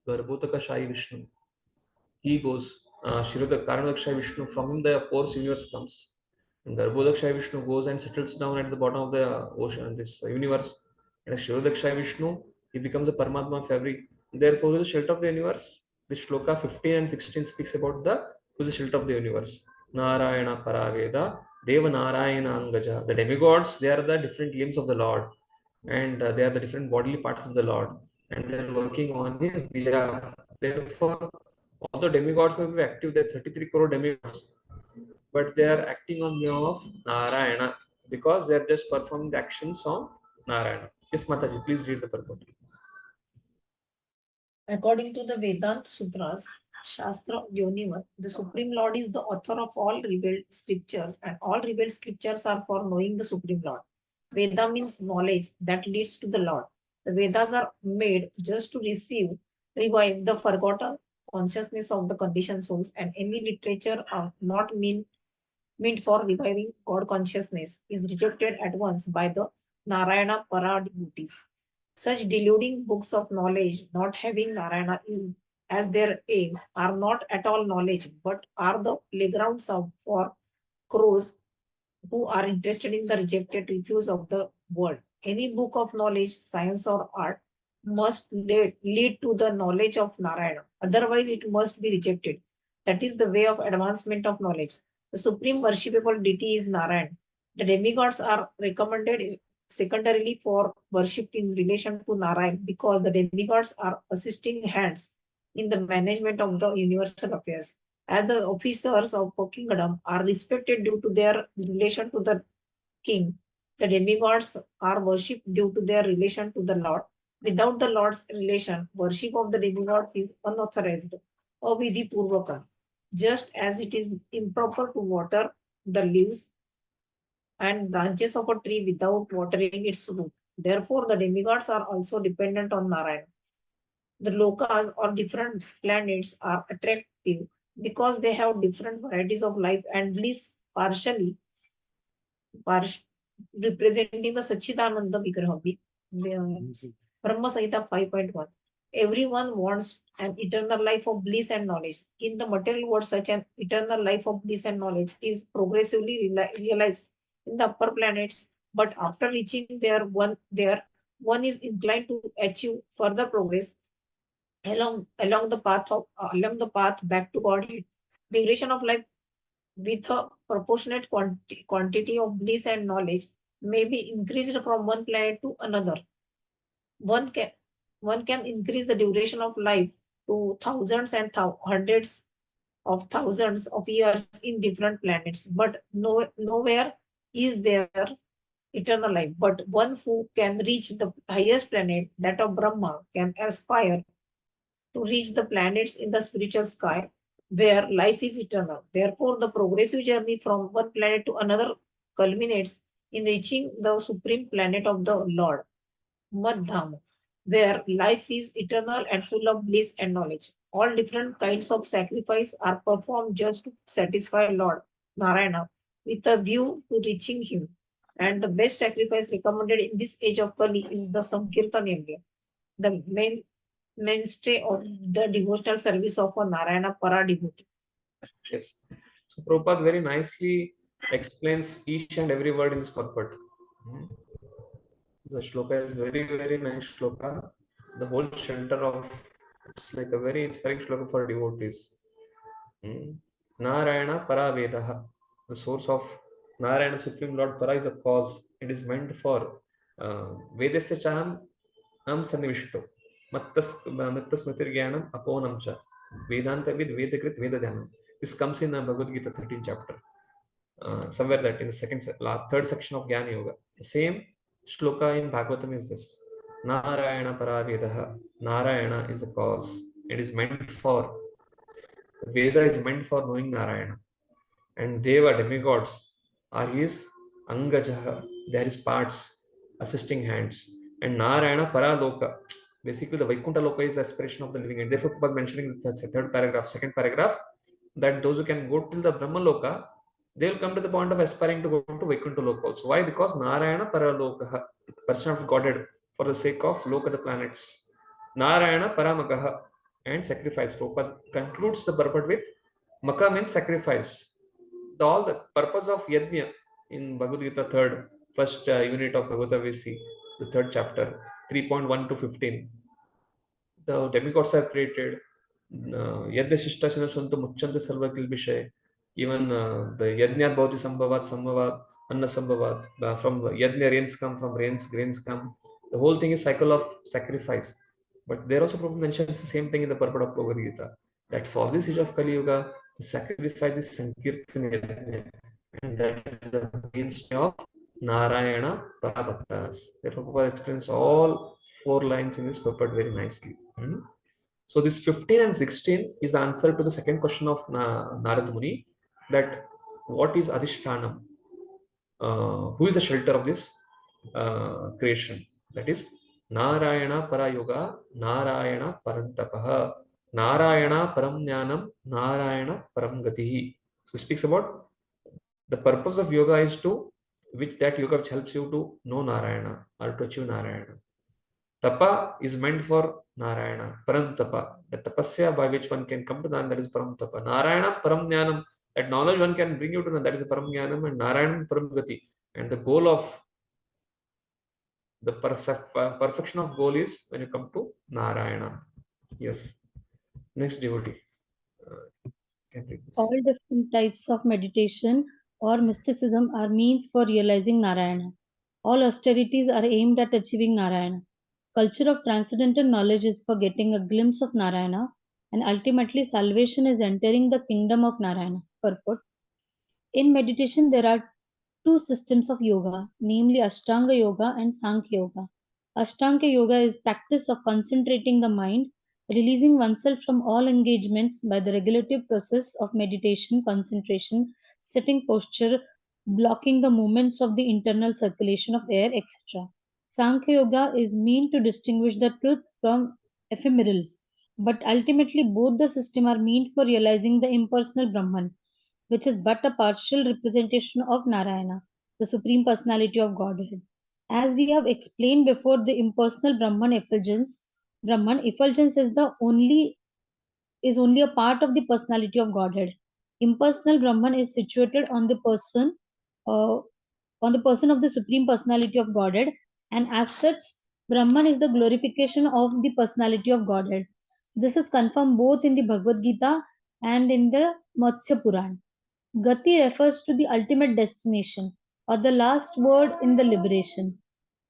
Garbhodakashayi Vishnu. He goes, Karanadakshayi Vishnu, from whom the coarse universe comes. And Garbhodakshaya Vishnu goes and settles down at the bottom of the ocean, this universe. And Shirodakshaya Vishnu, he becomes a Paramatma of every. Therefore, the shelter of the universe. The shloka 15 and 16 speaks about who is the shelter of the universe. Narayana Paraveda, Deva Narayana Angaja. The demigods, they are the different limbs of the Lord. And they are the different bodily parts of the Lord. And they are working on his behalf. Therefore, all the demigods will be active. There are 33 crore demigods, but they are acting on behalf of Narayana because they are just performing the actions of Narayana. Yes, Mataji, please read the purport. According to the Vedanta Sutras, Shastra Yonivat, the Supreme Lord is the author of all revealed scriptures, and all revealed scriptures are for knowing the Supreme Lord. Veda means knowledge that leads to the Lord. The Vedas are made just to revive the forgotten consciousness of the conditioned souls, and any literature are not meant for reviving God consciousness is rejected at once by the Narayana Para devotees. Such deluding books of knowledge, not having Narayana as their aim, are not at all knowledge, but are the playgrounds for crows who are interested in the rejected refuse of the world. Any book of knowledge, science, or art must lead to the knowledge of Narayana. Otherwise, it must be rejected. That is the way of advancement of knowledge. The supreme worshipable deity is Narayan. The demigods are recommended secondarily for worship in relation to Narayan because the demigods are assisting hands in the management of the universal affairs. As the officers of a kingdom are respected due to their relation to the king, the demigods are worshipped due to their relation to the Lord. Without the Lord's relation, worship of the demigods is unauthorized, avidhi purvaka, just as it is improper to water the leaves and branches of a tree without watering its root. Therefore, the demigods are also dependent on Narayan. The lokas or different planets are attractive because they have different varieties of life and bliss, partially representing the Sachidananda Vigraha, Brahma Samhita 5.1. Everyone wants an eternal life of bliss and knowledge. In the material world, such an eternal life of bliss and knowledge is progressively realized in the upper planets, but after reaching there, one is inclined to achieve further progress along the path back to Godhead. The duration of life with a proportionate quantity of bliss and knowledge may be increased from one planet to another. One can increase the duration of life to thousands and hundreds of thousands of years in different planets, but nowhere is there eternal life. But one who can reach the highest planet, that of Brahma, can aspire to reach the planets in the spiritual sky where life is eternal. Therefore, the progressive journey from one planet to another culminates in reaching the supreme planet of the Lord, Madham, where life is eternal and full of bliss and knowledge. All different kinds of sacrifice are performed just to satisfy Lord Narayana with a view to reaching him. And the best sacrifice recommended in this age of Kali is the Sankirtan Yajna, the mainstay of the devotional service of a Narayana Para devotee. Yes. So Prabhupada very nicely explains each and every word in this purport. The shloka is very, very nice shloka. The whole center of it's like a very inspiring shloka for devotees. Narayana Para Vedaha. The source of Narayana Supreme Lord Para is a cause. It is meant for Vedasya Chaham Am Sannivishto. Mattas Matir Gyanam Aponam Cha. Vedanta with Vedakrit Vedadhanam. This comes in Bhagavad Gita 13th chapter. Somewhere that in the third section of Jnana Yoga. The same shloka in Bhagavatam is this. Narayana Paravedaha. Narayana is a cause. It is meant for, Veda is meant for knowing Narayana. And Deva, demigods, are his Angajaha. They are his parts, assisting hands. And Narayana Paraloka. Basically, the Vaikuntha Loka is the aspiration of the living. And therefore, was mentioning the third paragraph, second paragraph, that those who can go till the Brahma Loka, they will come to the point of aspiring to go to Vaikuntha Loka also. Why? Because Narayana Paraloka, person of Godhead, for the sake of Loka, the planets. Narayana Paramagaha, and sacrifice. Prabhupada concludes the purport with Maka means sacrifice. All the purpose of yajna in Bhagavad Gita first unit of Bhagavad Gita, the 3rd chapter, 3.1 to 15. The demigods are created. Yajna Shishtasana Santu Muchanta Sarva Kilbishay. Even the Yajna Bhavati Sambhavat, Anna Sambhavat. From Yajna rains come, from rains grains come. The whole thing is cycle of sacrifice. But there also Prabhupada mentions the same thing in the purport of Bhagavad Gita, that for this age of Kali Yuga, the sacrifice is Sankirtan Yajna, and that is the mainstay of Narayana Parabhaktas. Therefore, Prabhupada explains all 4 lines in this purport very nicely. So this 15 and 16 is the answer to the second question of Narad Muni, that what is Adhishtanam? Who is the shelter of this creation? That is Narayana Parayoga, Narayana Parantapaha, Narayana Paramjnanam, Narayana Paramgatihi. So it speaks about the purpose of yoga is to, which that yoga which helps you to know Narayana or to achieve Narayana. Tapa is meant for Narayana, Param Tapa, the tapasya by which one can come to Narayana, that is Param Tapa. Narayana Param Jnanam, that knowledge one can bring you to that is Param Jnanam, and Narayana Param Gati. And the goal of the perfection of goal is when you come to Narayana. Yes. Next devotee. Can read this. All different types of meditation or mysticism are means for realizing Narayana. All austerities are aimed at achieving Narayana. Culture of transcendental knowledge is for getting a glimpse of Narayana, and ultimately salvation is entering the kingdom of Narayana. Purport. In meditation, there are 2 systems of yoga, namely Ashtanga Yoga and Sankhya Yoga. Ashtanga Yoga is practice of concentrating the mind, releasing oneself from all engagements by the regulative process of meditation, concentration, setting posture, blocking the movements of the internal circulation of air, etc. Sankhya Yoga is meant to distinguish the truth from ephemerals, but ultimately both the systems are meant for realizing the impersonal Brahman, which is but a partial representation of Narayana, the Supreme Personality of Godhead. As we have explained before, the impersonal Brahman effulgence is only a part of the personality of Godhead. Impersonal Brahman is situated on the person of the Supreme Personality of Godhead, and as such, Brahman is the glorification of the personality of Godhead. This is confirmed both in the Bhagavad Gita and in the Matsya Puran. Gati refers to the ultimate destination or the last word in the liberation.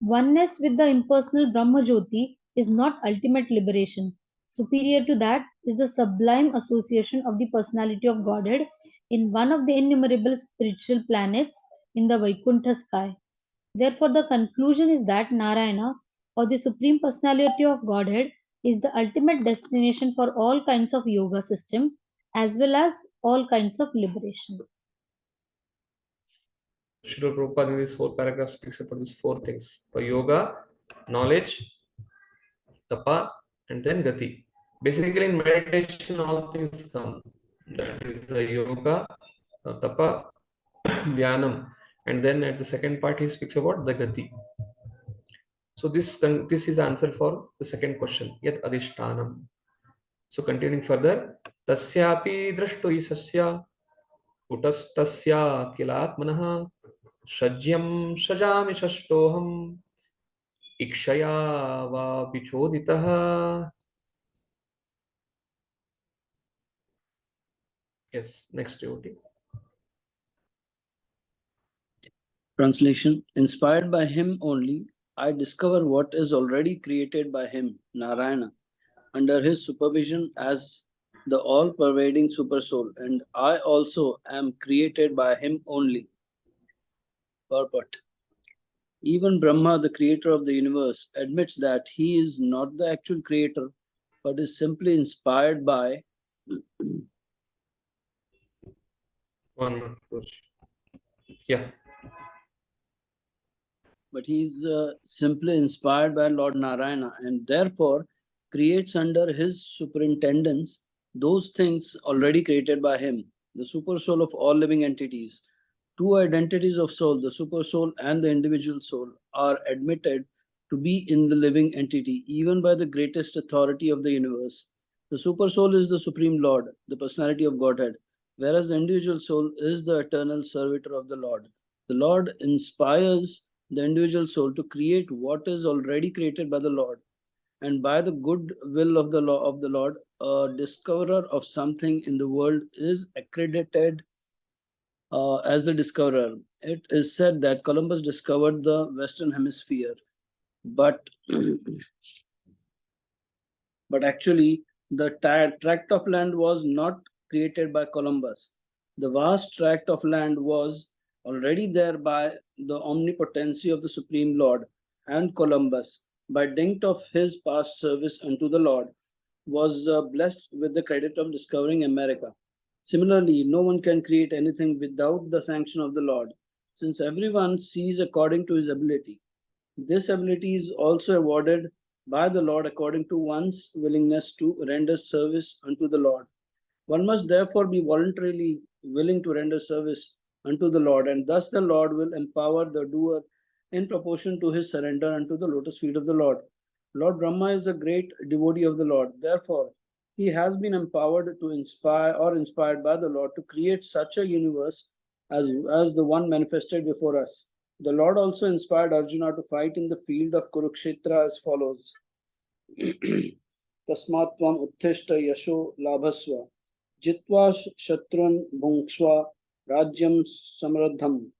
Oneness with the impersonal Brahma Jyoti is not ultimate liberation. Superior to that is the sublime association of the personality of Godhead in one of the innumerable spiritual planets in the Vaikuntha sky. Therefore, the conclusion is that Narayana, or the Supreme Personality of Godhead, is the ultimate destination for all kinds of yoga system as well as all kinds of liberation. Srila Prabhupada in this whole paragraph speaks about these 4 things: for yoga, knowledge, tapa, and then gati. Basically, in meditation, all things come. That is the yoga, tapa, dhyanam, and then at the second part he speaks about the gati. So this is answer for the second question, yat adhishtanam. So continuing further, tasyapi drashto isasya utastasya kilatmanah shajyam shajami shashtoham ikshaya va bichoditah. Yes, next devotee. Translation. Inspired by him only, I discover what is already created by him, Narayana, under his supervision as the all-pervading supersoul, and I also am created by him only. Purport. Even Brahma, the creator of the universe, admits that he is not the actual creator, but is simply inspired by One more. Yeah. But he is simply inspired by Lord Narayana and therefore creates under his superintendence those things already created by him, the super soul of all living entities. 2 identities of soul, the super soul and the individual soul, are admitted to be in the living entity, even by the greatest authority of the universe. The super soul is the Supreme Lord, the personality of Godhead, whereas the individual soul is the eternal servitor of the Lord. The Lord inspires the individual soul to create what is already created by the Lord. And by the good will of the law of the Lord, a discoverer of something in the world is accredited as the discoverer. It is said that Columbus discovered the Western Hemisphere, but actually the tract of land was not created by Columbus. The vast tract of land was already there by the omnipotency of the Supreme Lord, and Columbus, by dint of his past service unto the Lord, was blessed with the credit of discovering America. Similarly, no one can create anything without the sanction of the Lord, since everyone sees according to his ability. This ability is also awarded by the Lord according to one's willingness to render service unto the Lord. One must therefore be voluntarily willing to render service unto the Lord, and thus the Lord will empower the doer in proportion to his surrender unto the lotus feet of the Lord. Lord Brahma is a great devotee of the Lord. Therefore, he has been empowered to inspire or inspired by the Lord to create such a universe as the one manifested before us. The Lord also inspired Arjuna to fight in the field of Kurukshetra as follows. Tasmatvam uttishta yasho labhasva jitva shatrun bhunksva rajyam samradham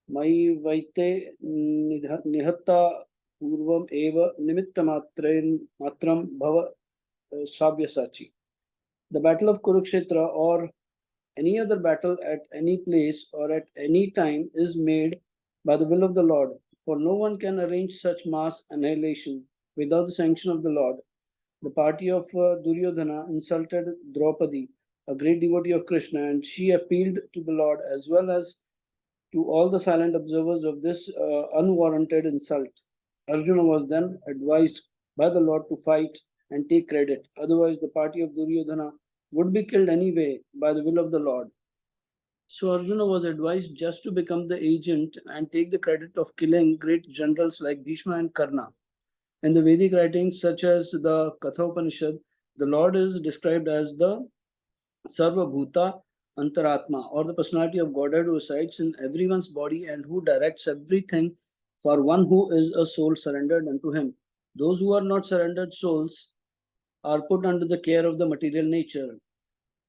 mai vaite nihatta purvam eva nimitta matram bhava savyasachi. The battle of Kurukshetra or any other battle at any place or at any time is made by the will of the Lord, for no one can arrange such mass annihilation without the sanction of the Lord. The party of Duryodhana insulted Draupadi, a great devotee of Krishna, and she appealed to the Lord as well as to all the silent observers of this unwarranted insult. Arjuna was then advised by the Lord to fight and take credit, otherwise the party of Duryodhana would be killed anyway by the will of the Lord. So Arjuna was advised just to become the agent and take the credit of killing great generals like Bhishma and Karna. In the Vedic writings such as the Kathopanishad, the Lord is described as the Sarva Bhuta Antaratma, or the personality of Godhead who resides in everyone's body and who directs everything for one who is a soul surrendered unto him. Those who are not surrendered souls are put under the care of the material nature.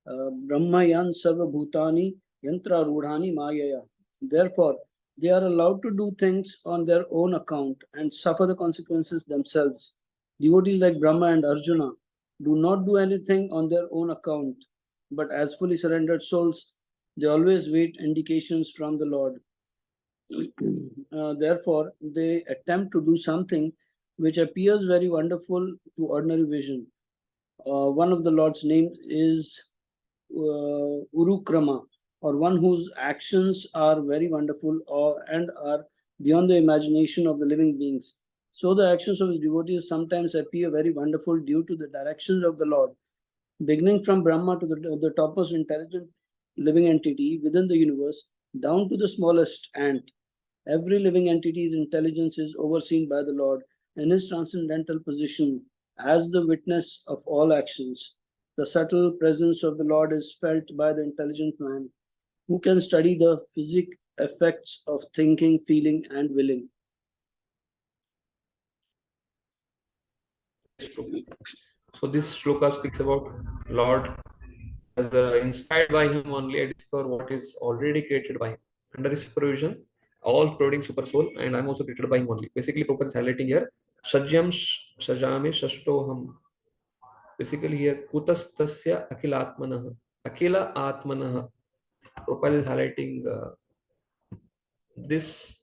Brahmayan Sarva Bhutani Yantra Rudhani Mayaya. Therefore, they are allowed to do things on their own account and suffer the consequences themselves. Devotees like Brahma and Arjuna do not do anything on their own account, but as fully surrendered souls, they always wait indications from the Lord. Therefore, they attempt to do something which appears very wonderful to ordinary vision. One of the Lord's names is Urukrama, or one whose actions are very wonderful and are beyond the imagination of the living beings. So the actions of his devotees sometimes appear very wonderful due to the directions of the Lord. Beginning from Brahma to the topmost intelligent living entity within the universe, down to the smallest ant, every living entity's intelligence is overseen by the Lord in his transcendental position as the witness of all actions. The subtle presence of the Lord is felt by the intelligent man who can study the physic effects of thinking, feeling, and willing. So this shloka speaks about Lord as inspired by him only. I discover what is already created by him. Under his supervision, all providing super soul, and I'm also created by him only. Basically, Prabhupada is highlighting here Sajyam Sajame Shashtoham. Basically, here Kutastasya Akila Atmanah. Akila Atmanah. Prabhupada is highlighting this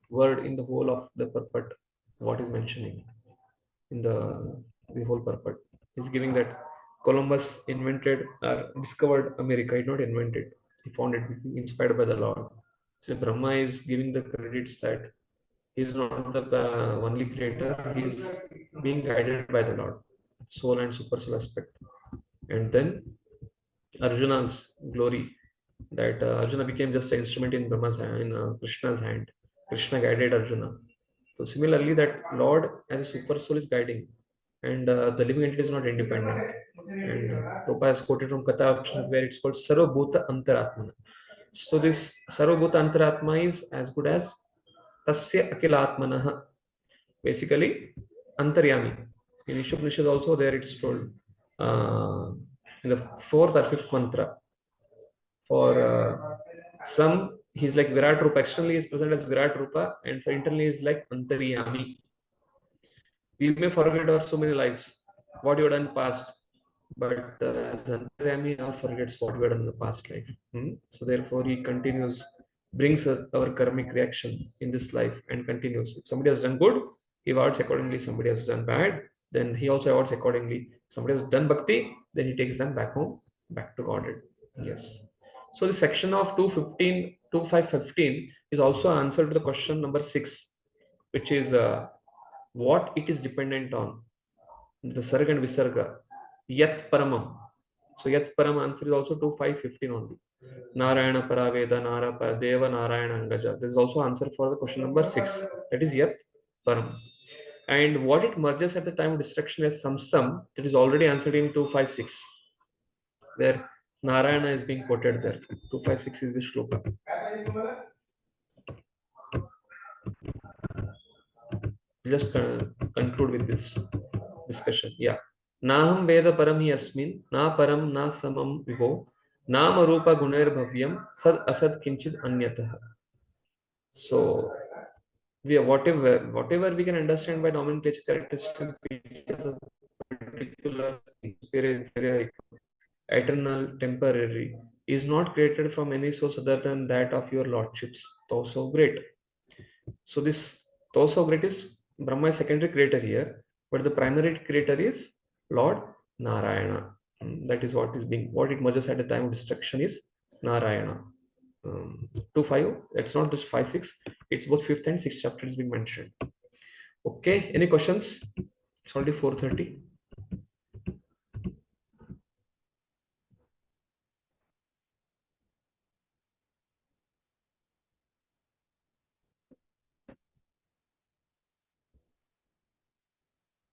word in the whole of the purport, what is mentioning in the whole purport. He's giving that Columbus invented or discovered America. He not invented. He found it inspired by the Lord. So Brahma is giving the credits that he is not the only creator. He is being guided by the Lord, soul and super soul aspect. And then Arjuna's glory, that Arjuna became just an instrument in Brahma's hand, in Krishna's hand. Krishna guided Arjuna. So similarly, that Lord as a super soul is guiding, and the living entity is not independent. And Prabhupada has quoted from Katha where it's called Sarva Bhuta Antaratmana. So this Sarva Bhuta Antaratma is as good as Tasya Akilatmanaha. Basically, Antaryami. In Ishopanishad also there it's told in the 4th or 5th mantra. For some, he's like Virat Rupa. Externally, is present as Virat Rupa, and for internally, is like Antaryami. We may forget our so many lives, what you have done past, but as Antaryami, never forgets what we have done in the past life. So therefore, he continues, brings our karmic reaction in this life and continues. If somebody has done good, he awards accordingly. Somebody has done bad, then he also awards accordingly. Somebody has done bhakti, then he takes them back home, back to Godhead. Yes. So the section of 215, 2515 is also answer to the question number 6, which is what it is dependent on. The Sarga and Visarga. Yat Paramam. So Yat Param answer is also 2515 only. Narayana Paraveda Narapa Deva Narayana Angaja. This is also answer for the question number 6. That is Yat Param. And what it merges at the time of destruction as Samsam, that is already answered in 256. Where Narayana is being quoted there. 256 is the shloka. Just conclude with this discussion. Yeah. Naham Veda Parami Asmin, Na Param Na Samam Vivo, Nama Rupa Gunair Bhavyam, Sad Asad Kinchit Anyataha. So, we are whatever we can understand by nomenclature characteristics of particular superior, eternal, temporary, is not created from any source other than that of your lordships, though so great. So this though so great is Brahma is secondary creator here, but the primary creator is Lord Narayana. That is what it merges at the time of destruction is Narayana. 2.5, that's not just 5.6, it's both 5th and 6th chapter is being mentioned. Okay, any questions? It's already 4:30.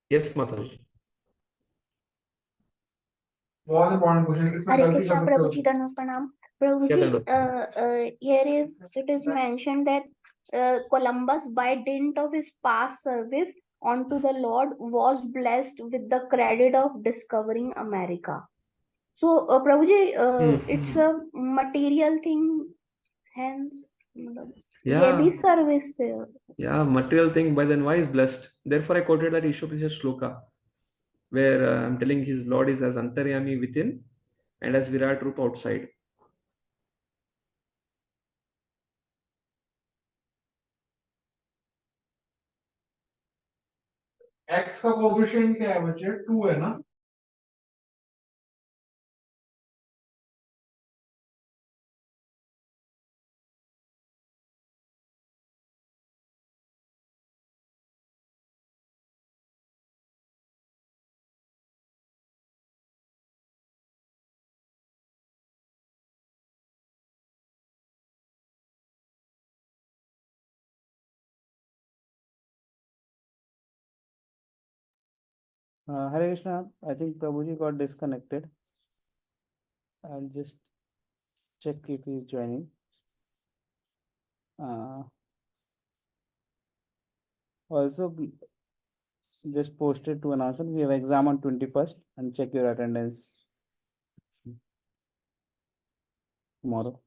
Yes, Mataji. Hare Krishna, Prabhuji, Pranam. Prabhuji, here it is mentioned that Columbus, by dint of his past service unto the Lord, was blessed with the credit of discovering America. So, Prabhuji, it's a material thing, hence, Yeah. service. Yeah, material thing, but then why is blessed? Therefore, I quoted that Ishopanishad shloka, where I'm telling his Lord is as Antaryami within and as Virat Rupa outside. X का coefficient क्या है बच्चे? 2 है ना? Hare Krishna, I think Prabhuji got disconnected. I'll just check if he's joining. Also, just posted to announcement, we have exam on 21st and check your attendance tomorrow.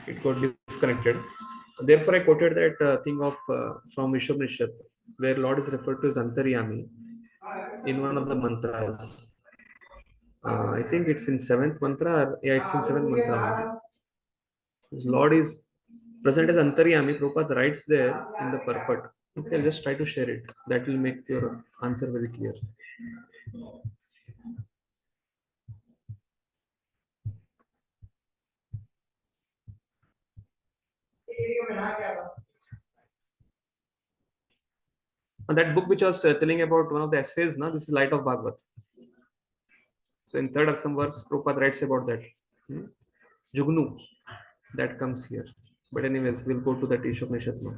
It got disconnected. Therefore, I quoted that thing of from Ishopanishad, where Lord is referred to as Antaryami in one of the mantras. I think it's in 7th mantra. Yeah, it's in 7th mantra. Lord is present as Antaryami. Prabhupada writes there in the purport. Okay, I'll just try to share it. That will make your answer very clear. And that book which I was telling about, one of the essays, this is Light of Bhagavad. So in 3rd Assam verse, Prabhupada writes about that. Jugnu, that comes here. But anyways, we'll go to that Ishopanishad now.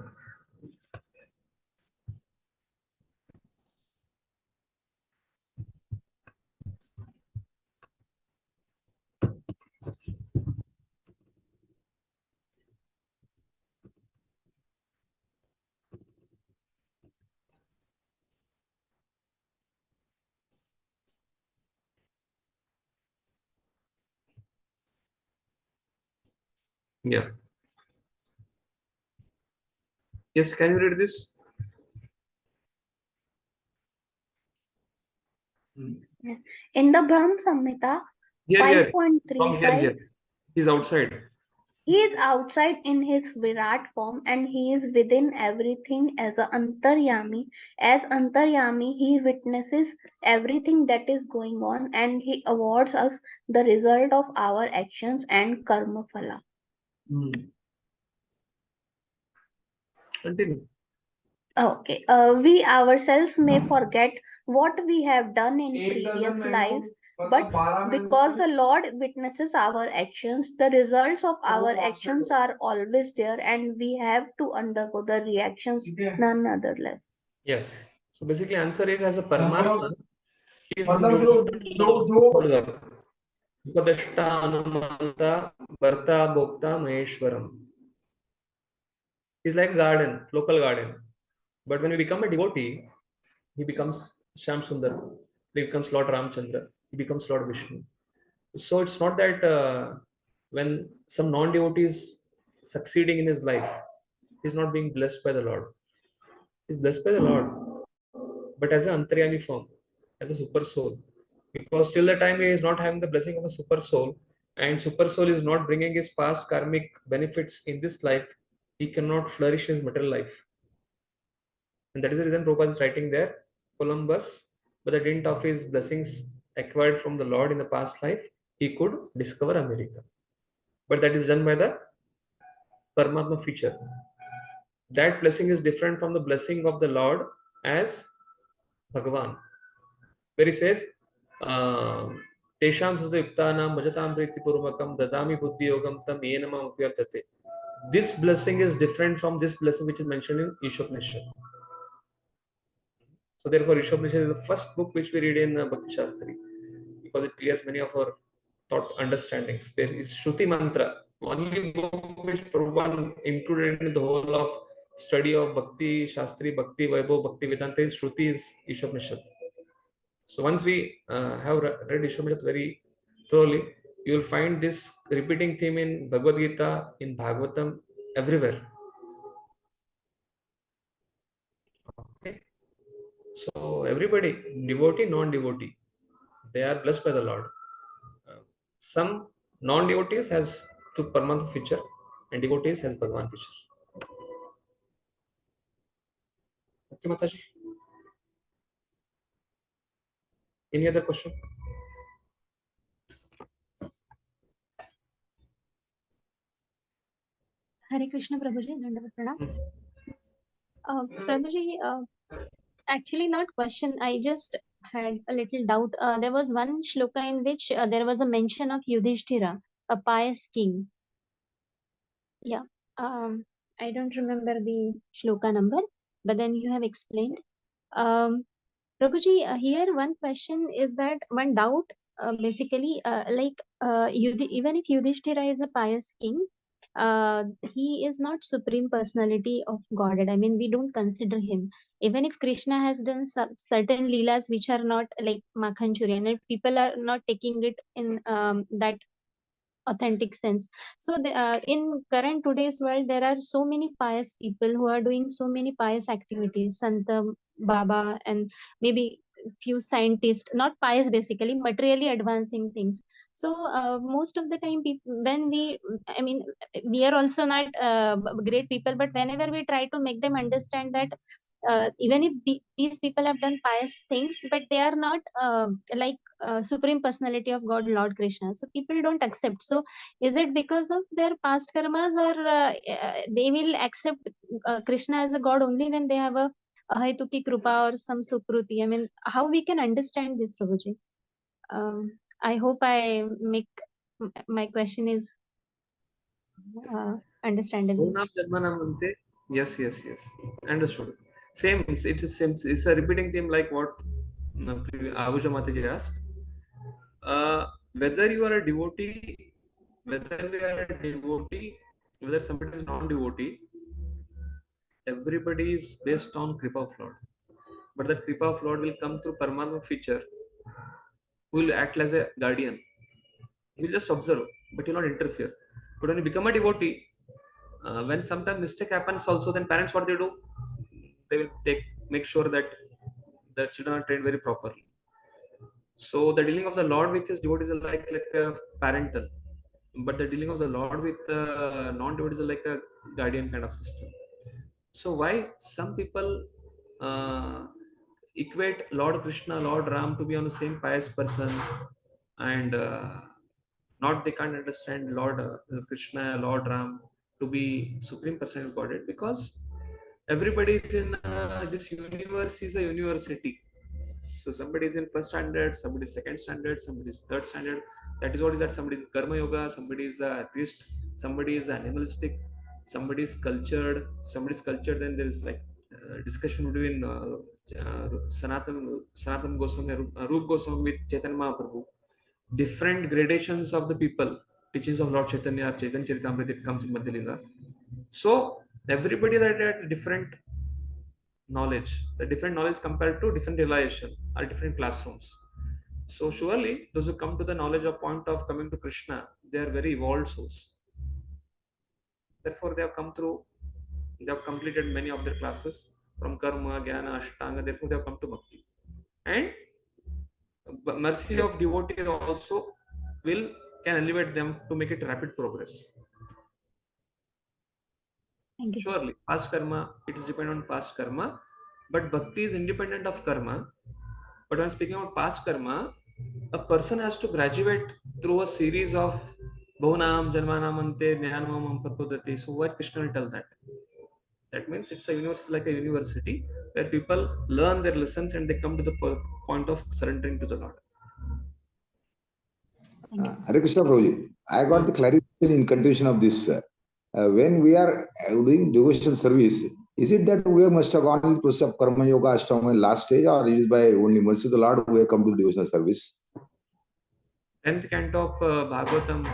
Yeah. Yes, can you read this? In the Brahma Samhita Here. From here, 5.35, here. He's outside. he is outside in his Virat form and he is within everything as a Antaryami. As Antaryami, he witnesses everything that is going on and he awards us the result of our actions and karma phala. Continue. Okay, we ourselves may forget what we have done in previous lives, but because the Lord witnesses our actions, the results of our actions are always there, and we have to undergo the reactions, none otherless. Yes. So basically, answer is as a Paramatma, he is Upadashta Anumanta Bharta Bhokta Maheshwaram. He's like a garden, local garden. But when we become a devotee, he becomes Sham Sundar, he becomes Lord Ramchandra, he becomes Lord Vishnu. So it's not that when some non-devotee is succeeding in his life, he's not being blessed by the Lord. He's blessed by the Lord, but as an Antaryami form, as a super soul. Because till the time he is not having the blessing of a super soul, and super soul is not bringing his past karmic benefits in this life, he cannot flourish in his material life. And that is the reason Prabhupada is writing there, Columbus, by the dint of his blessings acquired from the Lord in the past life, he could discover America. But that is done by the Paramatma feature. That blessing is different from the blessing of the Lord as Bhagavan, where he says, Tesham Sudayuktanam Bhajatam Priti Purvakam Dadami Buddhi Yogam Tam Yenama Upyatate. This blessing is different from this blessing which is mentioned in Ishopanishad. So therefore, Ishopanishad is the first book which we read in Bhakti Shastri, because it clears many of our thought understandings. There is Shruti Mantra, only book which Prabhupada included in the whole of study of Bhakti Shastri, Bhakti Vaibhav, Bhaktivedanta is Shruti is Ishopanishad. So once we have read Ishopanishad very thoroughly, you will find this repeating theme in Bhagavad Gita, in Bhagavatam, everywhere. Okay. So everybody, devotee, non-devotee, they are blessed by the Lord. Some non-devotees has to Paramatma feature, and devotees has Bhagavan feature. Okay, Mataji. Any other question? Hare Krishna, Prabhuji. Dandavat Pranam. Prabhuji, actually not question. I just had a little doubt. There was one shloka in which there was a mention of Yudhishthira, a pious king. Yeah. I don't remember the shloka number, but then you have explained. Prabhuji, here one question is that one doubt, basically, even if Yudhishthira is a pious king, he is not supreme personality of Godhead. I mean, we don't consider him. Even if Krishna has done certain leelas which are not like Makhan Churi, and if people are not taking it in that authentic sense. So in current today's world, there are so many pious people who are doing so many pious activities, Santa Baba, and maybe few scientists, not pious, basically materially advancing things. So most of the time when I mean, we are also not great people, but whenever we try to make them understand that even if these people have done pious things, but they are not like supreme personality of God, Lord Krishna, so people don't accept. So is it because of their past karmas, or they will accept Krishna as a God only when they have a Ahaituki Krupa or some Sukruti? I mean, how we can understand this, Prabhuji? I hope I make my question is understandable. Bhunam Janmanam Ante. Yes, yes, yes. Understood. Same. It is same. It's a repeating theme like what Ahuja Mataji asked. Whether you are a devotee, whether we are a devotee, whether somebody is non-devotee, everybody is based on Kripa of Lord. But that Kripa of Lord will come through Paramatma feature, who will act as a guardian. He will just observe, but he will not interfere. But when you become a devotee, when sometimes mistake happens also, then parents what they do? They will make sure that the children are trained very properly. So the dealing of the Lord with his devotees is like a parental, but the dealing of the Lord with non-devotees is like a guardian kind of system. So why some people equate Lord Krishna, Lord Ram to be on the same pious person, and not they can't understand Lord Krishna, Lord Ram to be supreme person of Godhead, because everybody is in this universe is a university. So somebody is in first standard, somebody is second standard, somebody is third standard. That is what is that. Somebody is karma yoga, somebody is atheist, somebody is animalistic, somebody is cultured, somebody is cultured. Then there is like discussion between Sanatan Goswami, Rup Goswami with Chaitanya Mahaprabhu. Different gradations of the people, teachings of Lord Chaitanya, Chaitanya Charitamrita, it comes in Madhyalinga. So everybody that had different knowledge, the different knowledge compared to different realization or different classrooms. So surely those who come to the knowledge of point of coming to Krishna, they are very evolved souls. Therefore they have come through, they have completed many of their classes from karma, jnana, ashtanga. Therefore they have come to bhakti. And mercy of devotee also can elevate them to make it rapid progress. Surely past karma, it is dependent on past karma, but bhakti is independent of karma. But when speaking about past karma, a person has to graduate through a series of Bhunam, Janmanam Ante, Jnanamam Prapadati. So why Krishna will tell that? That means it's a university, like a university where people learn their lessons and they come to the point of surrendering to the Lord. Hare Krishna Prabhuji, I got the clarification in continuation of this. When we are doing devotional service, is it that we must have gone into process of Karma Yoga Ashtanga in last stage, or it is by only mercy of the Lord we have come to devotional service? 10th canto of Bhagavatam,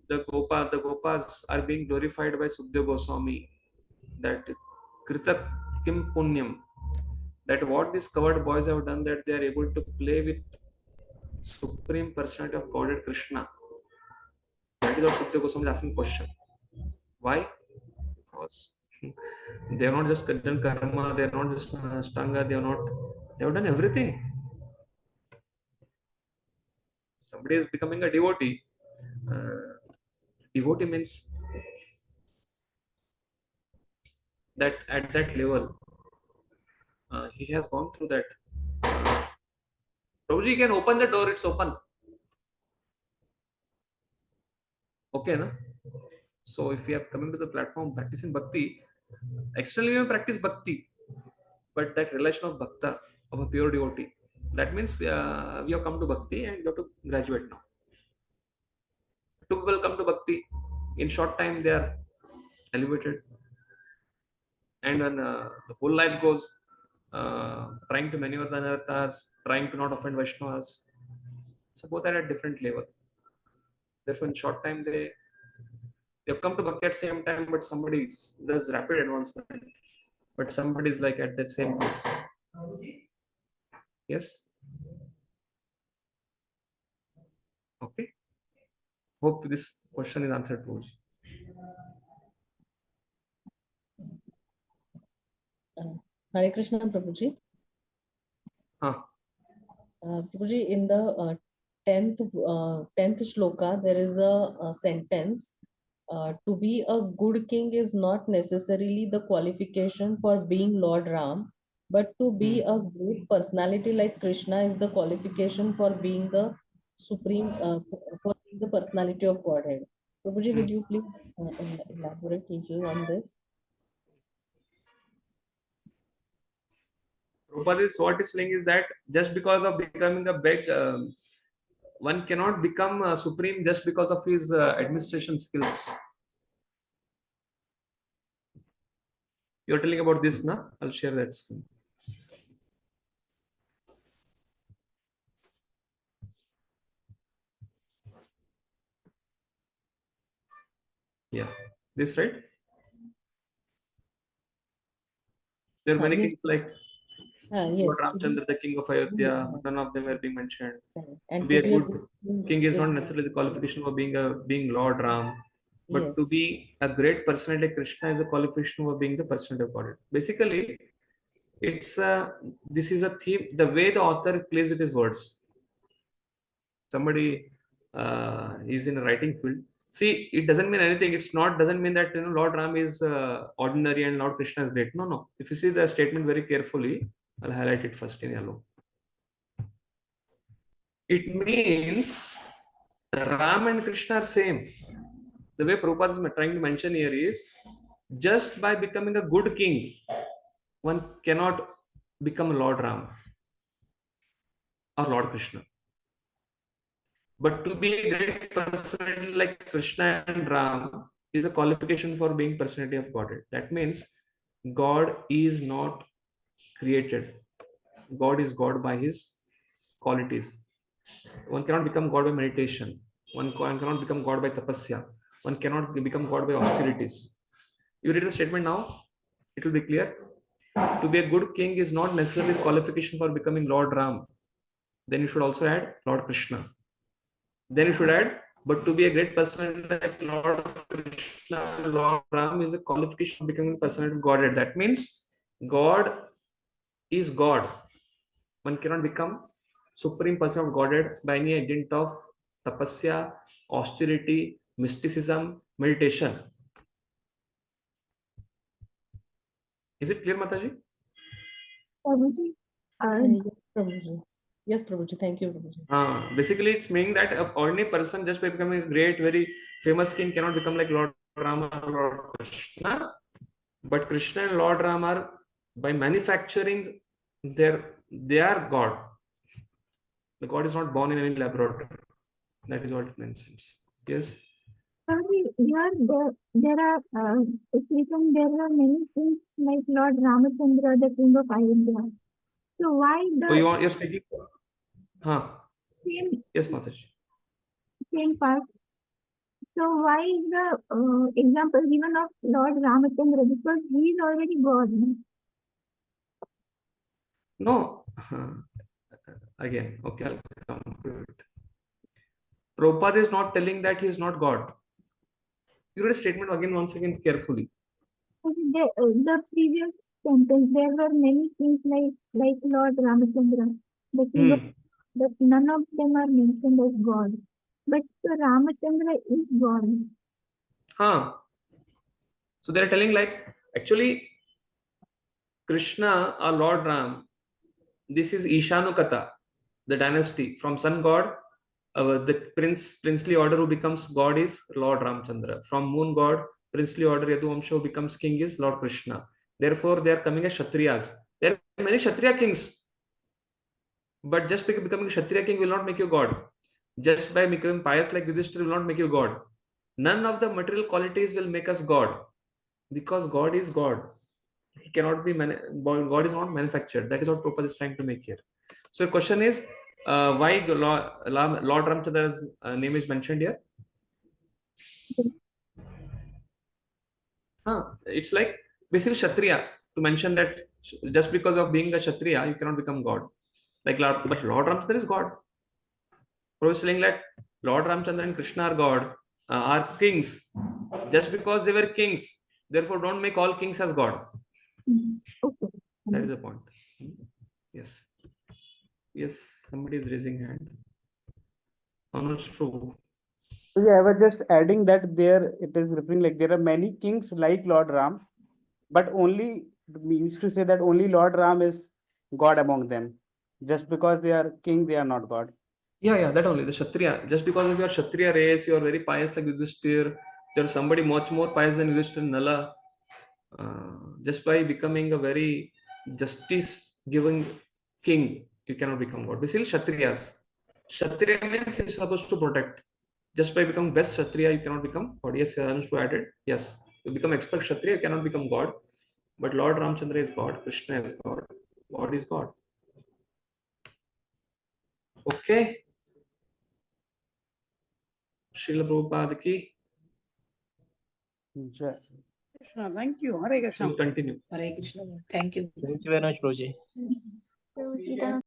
the Gopas are being glorified by Sukadeva Goswami. That Krita Kim Punyam, that what these covered boys have done, that they are able to play with Supreme Personality of Godhead Krishna. That is what Sukadeva Goswami is asking question. Why? Because they have not just done karma, they are not just ashtanga, they have done everything. Somebody is becoming a devotee. Devotee means that at that level, he has gone through that. Prabhuji, can open the door, it's open. Okay, na? So if we are coming to the platform practicing bhakti, externally we practice bhakti, but that relation of bhakta, of a pure devotee, that means we have come to bhakti and we have to graduate now. Two people come to bhakti, in short time they are elevated, and when the whole life goes trying to maneuver the anarthas, trying to not offend Vaishnavas, so both are at different level. Therefore in short time they have come to bhakti at same time, but somebody does rapid advancement, but somebody is like at that same pace. Yes. Okay. Hope this question is answered, Prabhuji. Hare Krishna, Prabhuji. Prabhuji, in the 10th shloka, there is a sentence. To be a good king is not necessarily the qualification for being Lord Ram, but to be a great personality like Krishna is the qualification for being the supreme, for being the personality of Godhead. Prabhuji, would you please elaborate a little on this? Prabhupada is what is saying is that just because of becoming a beg, one cannot become supreme just because of his administration skills. You're telling about this, na? I'll share that screen. Yeah, this right? There are many Yes. kings like Lord Yes. Ramchandra, the king of Ayodhya. None of them are being mentioned. And To be a to good king is yes. not necessarily the qualification for being Lord Ram, but to Yes. be a great personality like Krishna is a qualification for being the personality of God. Basically, this is a theme. The way the author plays with his words. Somebody is in a writing field. See, it doesn't mean anything. Doesn't mean that Lord Ram is ordinary and Lord Krishna is great. No. If you see the statement very carefully, I'll highlight it first in yellow. It means Ram and Krishna are same. The way Prabhupada is trying to mention here is, just by becoming a good king, one cannot become Lord Ram or Lord Krishna. But to be a great personality like Krishna and Ram is a qualification for being personality of Godhead. That means God is not created. God is God by his qualities. One cannot become God by meditation. One cannot become God by tapasya. One cannot become God by austerities. You read the statement now, it will be clear. To be a good king is not necessarily qualification for becoming Lord Ram. Then you should also add Lord Krishna. Then you should add, but to be a great personality like Lord Krishna, Lord Ram is a qualification of becoming personality of Godhead. That means God is God. One cannot become supreme person of Godhead by any dint of tapasya, austerity, mysticism, meditation. Is it clear, Mataji? Prabhuji, Yes, Prabhuji. Yes, Prabhuji. Thank you, Prabhuji. Basically, it's meaning that an ordinary person just by becoming a great, very famous king cannot become like Lord Rama or Lord Krishna. But Krishna and Lord Rama are, by manufacturing they are God. The God is not born in any laboratory. That is what it mentions. Yes. Prabhuji, there are, it's written there are many things like Lord Ramachandra, the king of Ayodhya. So why You're speaking? Same, yes, Mataji. Same part. So why is the example given of Lord Ramachandra? Because he is already God. No. Again, okay, I'll come to it. Prabhupada is not telling that he is not God. You read a statement again once again carefully. The previous sentence, there were many things like Lord Ramachandra, the king of, but none of them are mentioned as God. But Ramachandra is God. So they're telling like, actually, Krishna or Lord Ram, this is Ishanukata, the dynasty from sun god. The princely order who becomes God is Lord Ramchandra. From moon god, princely order Yaduvamsha who becomes king is Lord Krishna. Therefore, they are coming as Kshatriyas. There are many Kshatriya kings. But just becoming a Kshatriya king will not make you God. Just by becoming pious like Yudhishthira will not make you God. None of the material qualities will make us God. Because God is God. He cannot be, God is not manufactured. That is what Prabhupada is trying to make here. So the question is, why Lord Ramchandra's name is mentioned here? It's like basically Kshatriya, to mention that just because of being a Kshatriya, you cannot become God. But Lord Ramchandra is God. Prabhupada is saying that Lord Ramchandra and Krishna are God, are kings. Just because they were kings, therefore don't make all kings as God. That is the point. Yes. Yes, somebody is raising hand. Anush Prabhu. Yeah, I was just adding that there it is referring like there are many kings like Lord Ram, but only means to say that only Lord Ram is God among them. Just because they are king, they are not God. Yeah, that only. The Kshatriya. Just because of your Kshatriya race, you are very pious like Yudhishthir. There's somebody much more pious than Yudhishthir, Nala. Just by becoming a very justice-giving king, you cannot become God. Basically, Kshatriyas. Kshatriya means you're supposed to protect. Just by becoming best Kshatriya, you cannot become God. Yes, Anush added. Yes, you become expert Kshatriya, you cannot become God. But Lord Ramchandra is God, Krishna is God, God is God. Okay? Srila Prabhupada ki. Krishna, thank you. Hare Krishna. So continue. Hare Krishna. Thank you. Thank you very much, Prabhuji.